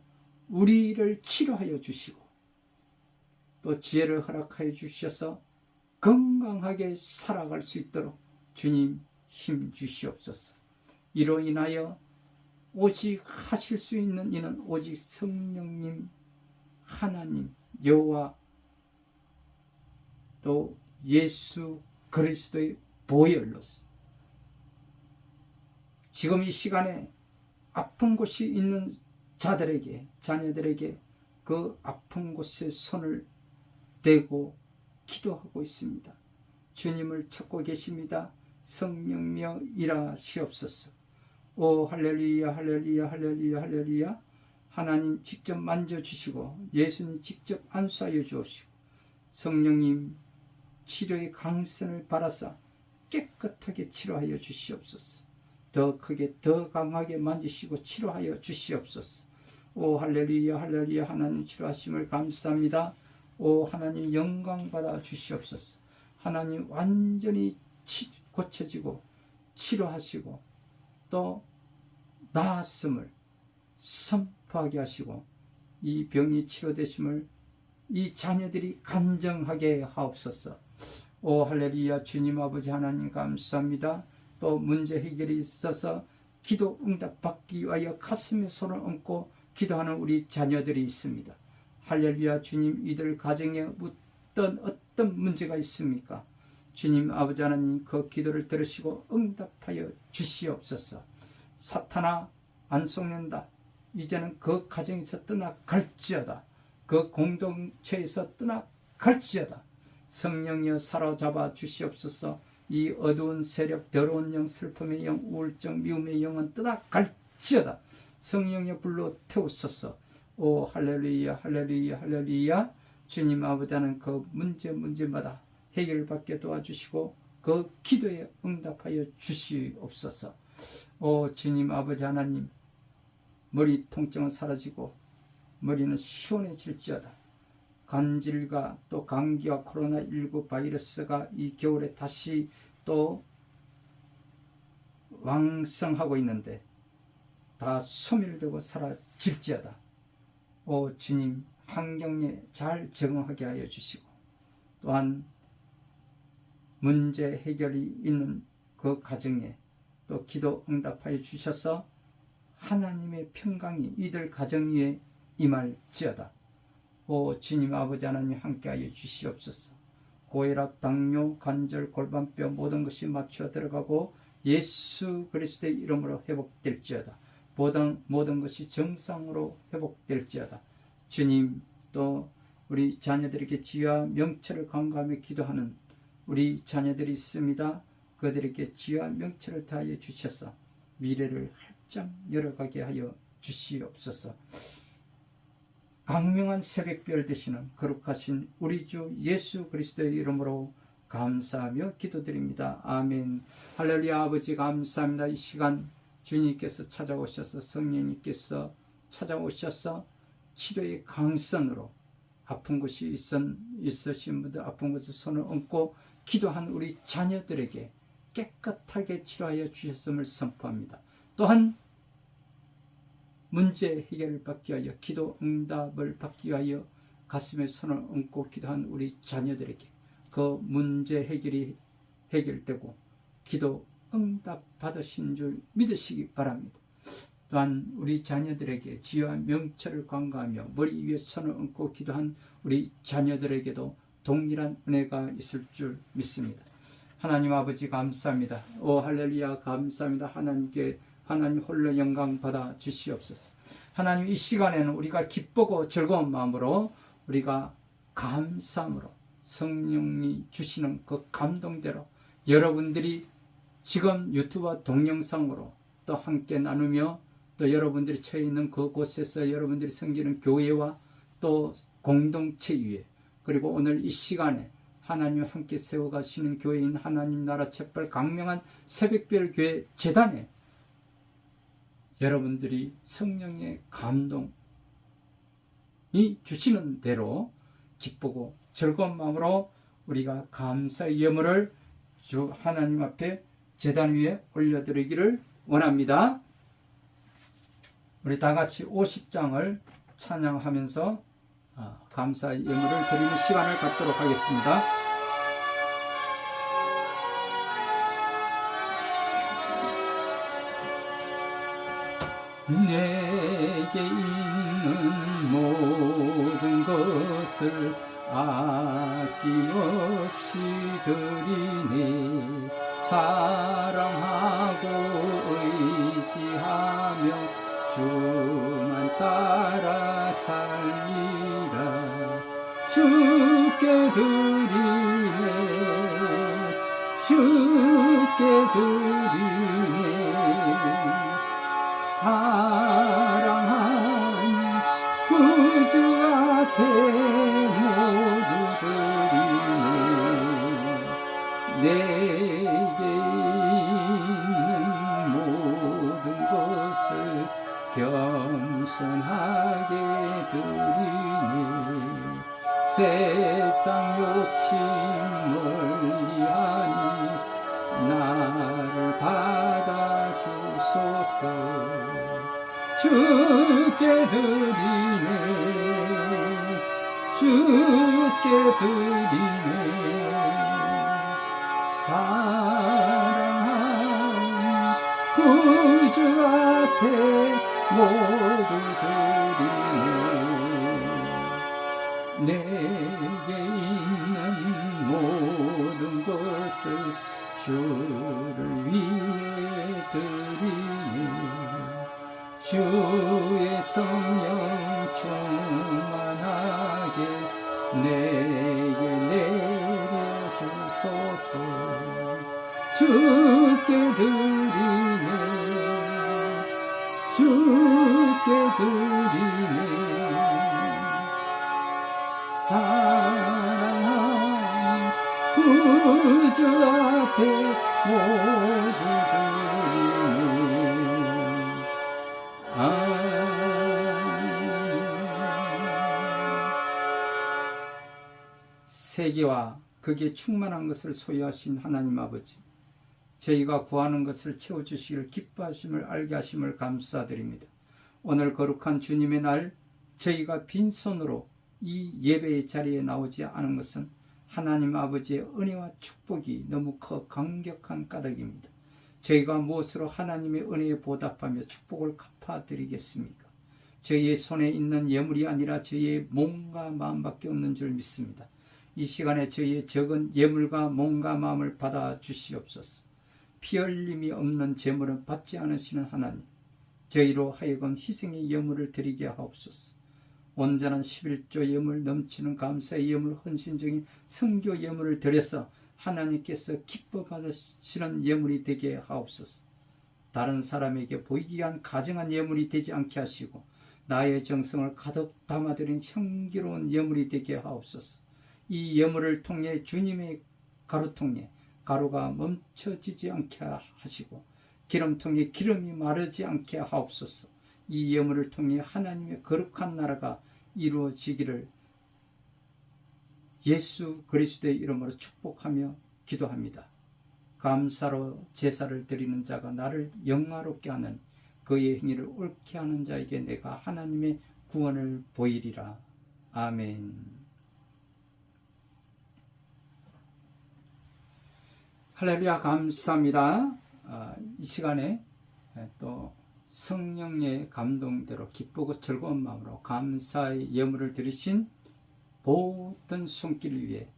[SPEAKER 1] 우리를 치료하여 주시고 또 지혜를 허락하여 주셔서 건강하게 살아갈 수 있도록 주님 힘 주시옵소서. 이로 인하여 오직 하실 수 있는 이는 오직 성령님, 하나님, 여호와 또 예수 그리스도의 보혈로서 지금 이 시간에 아픈 곳이 있는 자들에게, 자녀들에게 그 아픈 곳에 손을 대고 기도하고 있습니다. 주님을 찾고 계십니다. 성령이여 일하시옵소서. 오 할렐루야, 할렐루야, 할렐루야, 할렐루야. 하나님 직접 만져주시고 예수님 직접 안수하여 주옵시고 성령님 치료의 강선을 받아서 깨끗하게 치료하여 주시옵소서. 더 크게 더 강하게 만지시고 치료하여 주시옵소서. 오 할렐루야, 할렐루야. 하나님 치료하심을 감사합니다. 오 하나님 영광 받아 주시옵소서. 하나님 완전히 고쳐지고 치료하시고 또 나았음을 선포하게 하시고 이 병이 치료되심을 이 자녀들이 간증하게 하옵소서. 오 할렐루야. 주님 아버지 하나님 감사합니다. 또 문제 해결이 있어서 기도 응답 받기 위하여 가슴에 손을 얹고 기도하는 우리 자녀들이 있습니다. 할렐루야. 주님 이들 가정에 어떤 문제가 있습니까? 주님 아버지 하나님 그 기도를 들으시고 응답하여 주시옵소서. 사탄아 안 속는다. 이제는 그 가정에서 떠나갈지어다. 그 공동체에서 떠나갈지어다. 성령이여 사로잡아 주시옵소서. 이 어두운 세력, 더러운 영, 슬픔의 영, 우울증, 미움의 영은 떠나갈지어다. 성령의 불로 태우소서. 오 할렐루야, 할렐루야, 할렐루야. 주님 아버지 하나님 그 문제마다 해결받게 도와주시고 그 기도에 응답하여 주시옵소서. 오 주님 아버지 하나님 머리 통증은 사라지고 머리는 시원해질지어다. 간질과 또 감기와 코로나19 바이러스가 이 겨울에 다시 또 왕성하고 있는데 다 소멸되고 사라질지어다. 오 주님 환경에 잘 적응하게 하여 주시고 또한 문제 해결이 있는 그 가정에 또 기도 응답하여 주셔서 하나님의 평강이 이들 가정 위에 임할지어다. 오 주님 아버지 하나님 함께하여 주시옵소서. 고혈압, 당뇨, 관절, 골반뼈 모든 것이 맞추어 들어가고 예수 그리스도의 이름으로 회복될지어다. 모든 것이 정상으로 회복될지어다. 주님 또 우리 자녀들에게 지혜와 명철을 간구하며 기도하는 우리 자녀들이 있습니다. 그들에게 지혜와 명철을 다하여 주셔서 미래를 활짝 열어가게 하여 주시옵소서. 강명한 새벽별 되시는 거룩하신 우리 주 예수 그리스도의 이름으로 감사하며 기도드립니다. 아멘. 할렐루야. 아버지 감사합니다. 이 시간 주님께서 찾아오셔서 성령님께서 찾아오셔서 치료의 강선으로 아픈 곳이 있으신 분들 아픈 곳에 손을 얹고 기도한 우리 자녀들에게 깨끗하게 치료하여 주셨음을 선포합니다. 또한 문제 해결을 받기 위하여 기도 응답을 받기 위하여 가슴에 손을 얹고 기도한 우리 자녀들에게 그 문제 해결되고 기도 응답 받으신 줄 믿으시기 바랍니다. 또한 우리 자녀들에게 지혜와 명철을 간구하며 머리 위에 손을 얹고 기도한 우리 자녀들에게도 동일한 은혜가 있을 줄 믿습니다. 하나님 아버지 감사합니다. 오 할렐루야 감사합니다. 하나님 홀로 영광 받아 주시옵소서. 하나님 이 시간에는 우리가 기쁘고 즐거운 마음으로 우리가 감사함으로 성령이 주시는 그 감동대로 여러분들이 지금 유튜브 동영상으로 또 함께 나누며 또 여러분들이 처해 있는 그곳에서 여러분들이 섬기는 교회와 또 공동체 위에 그리고 오늘 이 시간에 하나님 함께 세워가시는 교회인 하나님 나라 촛발 강명한 새벽별 교회 재단에 여러분들이 성령의 감동이 주시는 대로 기쁘고 즐거운 마음으로 우리가 감사의 예물을 주 하나님 앞에 제단 위에 올려드리기를 원합니다. 우리 다 같이 50장을 찬양하면서 감사의 예물을 드리는 시간을 갖도록 하겠습니다. 내게 있는 모든 것을 아낌없이 드리네. 사랑하고 의지하며 주만 따라 살리라. 주께 드리네. 주께 드리네. 사랑한 구주 앞에 모두 드리네. 내게 있는 모든 것을 겸손하게 드리네. 세상 욕심 멀리하니 나를 받아주소서. 주께 드리네. 주께 드리네. 사랑한 구주 앞에 모두 드리네. 내게 있는 모든 것을 주를 위해 드리네. 주의 성령 충만하게 내게 내려주소서. 주께 드리네. 주께 드리네. 사랑한 구주 앞에 모두 드리네. 세계와 극에 충만한 것을 소유하신 하나님 아버지, 저희가 구하는 것을 채워주시기를 기뻐하심을 알게 하심을 감사드립니다. 오늘 거룩한 주님의 날 저희가 빈손으로 이 예배의 자리에 나오지 않은 것은 하나님 아버지의 은혜와 축복이 너무 강력한 까닭입니다. 저희가 무엇으로 하나님의 은혜에 보답하며 축복을 갚아드리겠습니까? 저희의 손에 있는 예물이 아니라 저희의 몸과 마음밖에 없는 줄 믿습니다. 이 시간에 저희의 적은 예물과 몸과 마음을 받아 주시옵소서. 피 흘림이 없는 제물은 받지 않으시는 하나님, 저희로 하여금 희생의 예물을 드리게 하옵소서. 온전한 11조 예물, 넘치는 감사의 예물, 헌신적인 선교 예물을 드려서 하나님께서 기뻐 받으시는 예물이 되게 하옵소서. 다른 사람에게 보이기 위한 가증한 예물이 되지 않게 하시고 나의 정성을 가득 담아드린 향기로운 예물이 되게 하옵소서. 이 예물을 통해 주님의 가루통에 가루가 멈춰지지 않게 하시고 기름통에 기름이 마르지 않게 하옵소서. 이 예물을 통해 하나님의 거룩한 나라가 이루어지기를 예수 그리스도의 이름으로 축복하며 기도합니다. 감사로 제사를 드리는 자가 나를 영화롭게 하는 그의 행위를 옳게 하는 자에게 내가 하나님의 구원을 보이리라. 아멘. 할렐루야, 감사합니다. 이 시간에 또 성령의 감동대로 기쁘고 즐거운 마음으로 감사의 예물을 드리신 모든 손길을 위해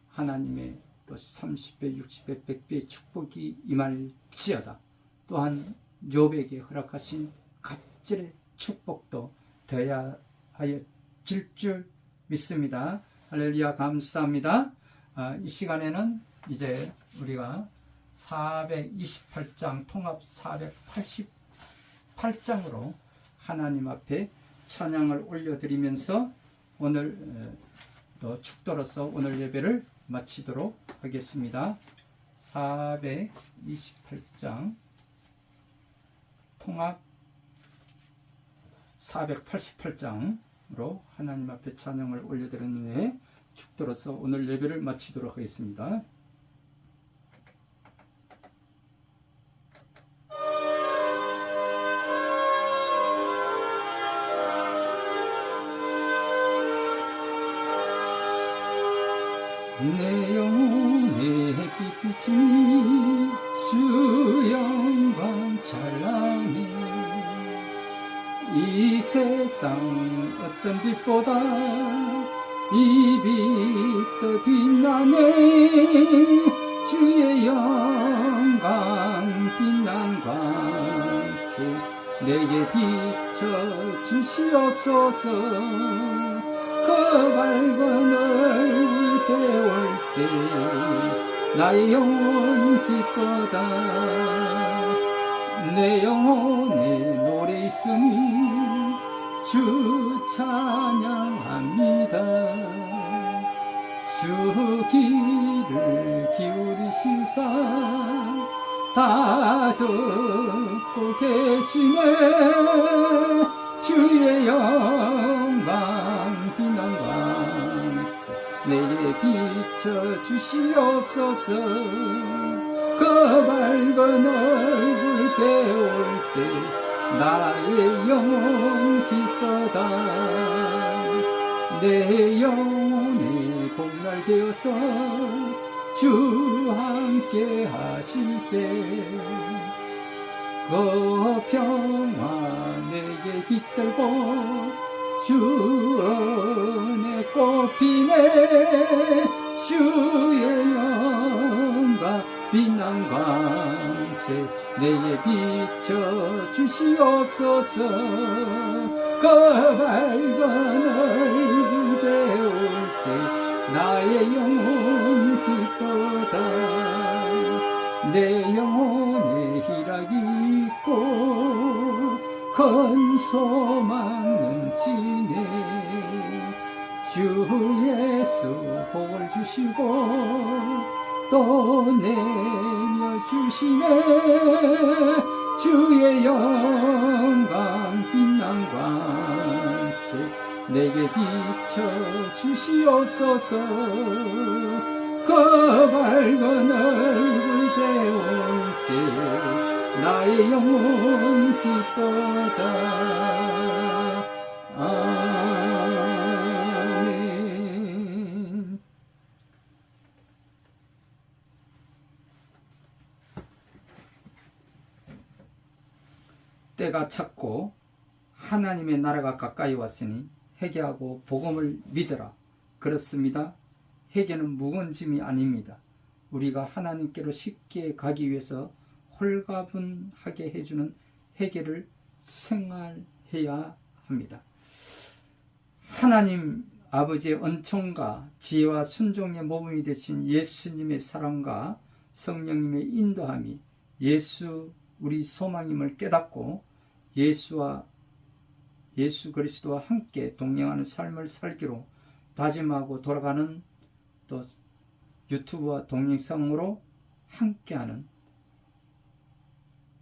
[SPEAKER 1] 하나님의 또 30배, 60배, 100배의 축복이 임할지어다. 또한 욥에게 허락하신 갑절의 축복도 더하여 질 줄 믿습니다. 할렐루야, 감사합니다. 이 시간에는 이제 우리가 428장 통합 488장으로 하나님 앞에 찬양을 올려드리면서 오늘 또 축도로서 오늘 예배를 마치도록 하겠습니다. 428장 통합 488장으로 하나님 앞에 찬양을 올려드린 후에 축도로서 오늘 예배를 마치도록 하겠습니다. 내 영혼의 햇빛이 주 영광 찬란해 이 세상 어떤 빛보다 이 빛 더 빛나네 주의 영광 빛난 광채 내게 비춰 주시옵소서 그 밝은 얼굴 배울 때 나의 영혼 기뻐다 내 영혼에 노래 있으니 주 찬양합니다 주 귀를 기울이시사 다 듣고 계시네 주의 영광 빛난 광채 내게 비춰 주시옵소서 그 밝은 얼굴 배울 때 나의 영혼 기뻐다 내 영혼이 복날 되어서 주 함께 하실 때 그 평화 내게 깃들고 주 은혜 꽃피네 주의 영광 빛난 광채 내게 비춰 주시옵소서 그 밝은 얼굴 배울 때 나의 영혼 기뻐다 내 영혼에 희락이 있고 큰 소망 넘치네 주 예수 복을 주시고 또 내려주시네 주의 영광 빛난 광채 내게 비춰 주시옵소서 그 밝은 얼굴 배울 때 나의 영혼 기뻐다 아멘. 때가 찼고 하나님의 나라가 가까이 왔으니 회개하고 복음을 믿으라. 그렇습니다. 회개는 무거운 짐이 아닙니다. 우리가 하나님께로 쉽게 가기 위해서 홀가분하게 해주는 회개를 생활해야 합니다. 하나님 아버지의 은총과 지혜와 순종의 모범이 되신 예수님의 사랑과 성령님의 인도함이 예수 우리 소망임을 깨닫고 예수 그리스도와 함께 동행하는 삶을 살기로 다짐하고 돌아가는 또 유튜브와 동영상으로 함께하는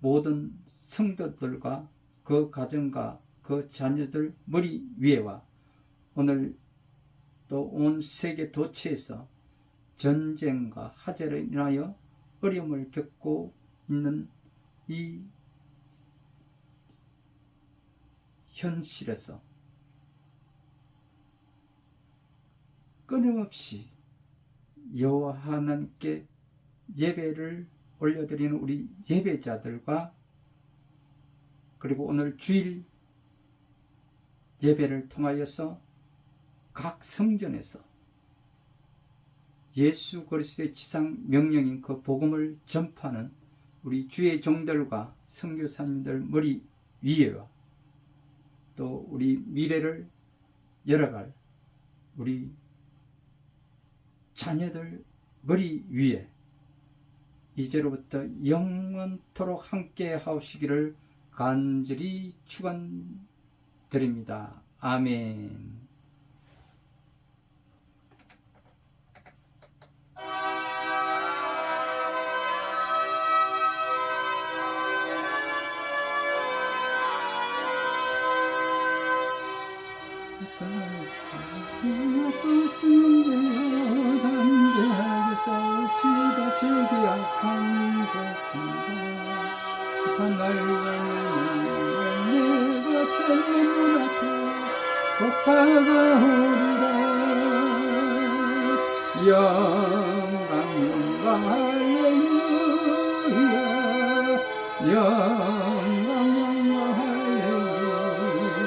[SPEAKER 1] 모든 성도들과 그 가정과 그 자녀들 머리 위에와 오늘 또 온 세계 도처에서 전쟁과 화재로 인하여 어려움을 겪고 있는 이 현실에서 끊임없이 여호와 하나님께 예배를 올려드리는 우리 예배자들과 그리고 오늘 주일 예배를 통하여서 각 성전에서 예수 그리스도의 지상 명령인 그 복음을 전파하는 우리 주의 종들과 선교사님들 머리 위에와 또 우리 미래를 열어갈 우리 자녀들 머리 위에 이제로부터 영원토록 함께 하시기를 간절히 축원드립니다. 아멘. 승자여 담대하게 싸울지다 저기 악한 자인가 급한 날과는 내가 셀문 앞에 곧 다가오리라 영광 할렐루야 영광 할렐루야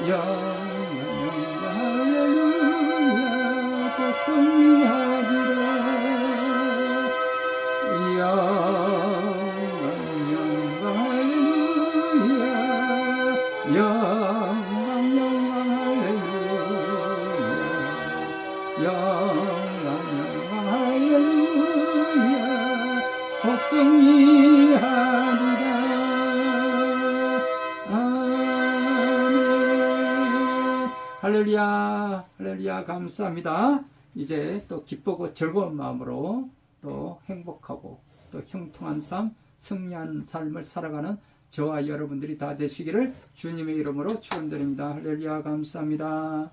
[SPEAKER 1] 영광 할렐루야 곧 승리하리라 영광 할렐루야 영광 할렐루야 영광 할렐루야 곧 승리하리라. 할렐루야, 할렐루야, 감사합니다. 이제 또 기쁘고 즐거운 마음으로 또 행복하고 또 형통한 삶, 승리한 삶을 살아가는 저와 여러분들이 다 되시기를 주님의 이름으로 축원드립니다. 할렐루야, 감사합니다.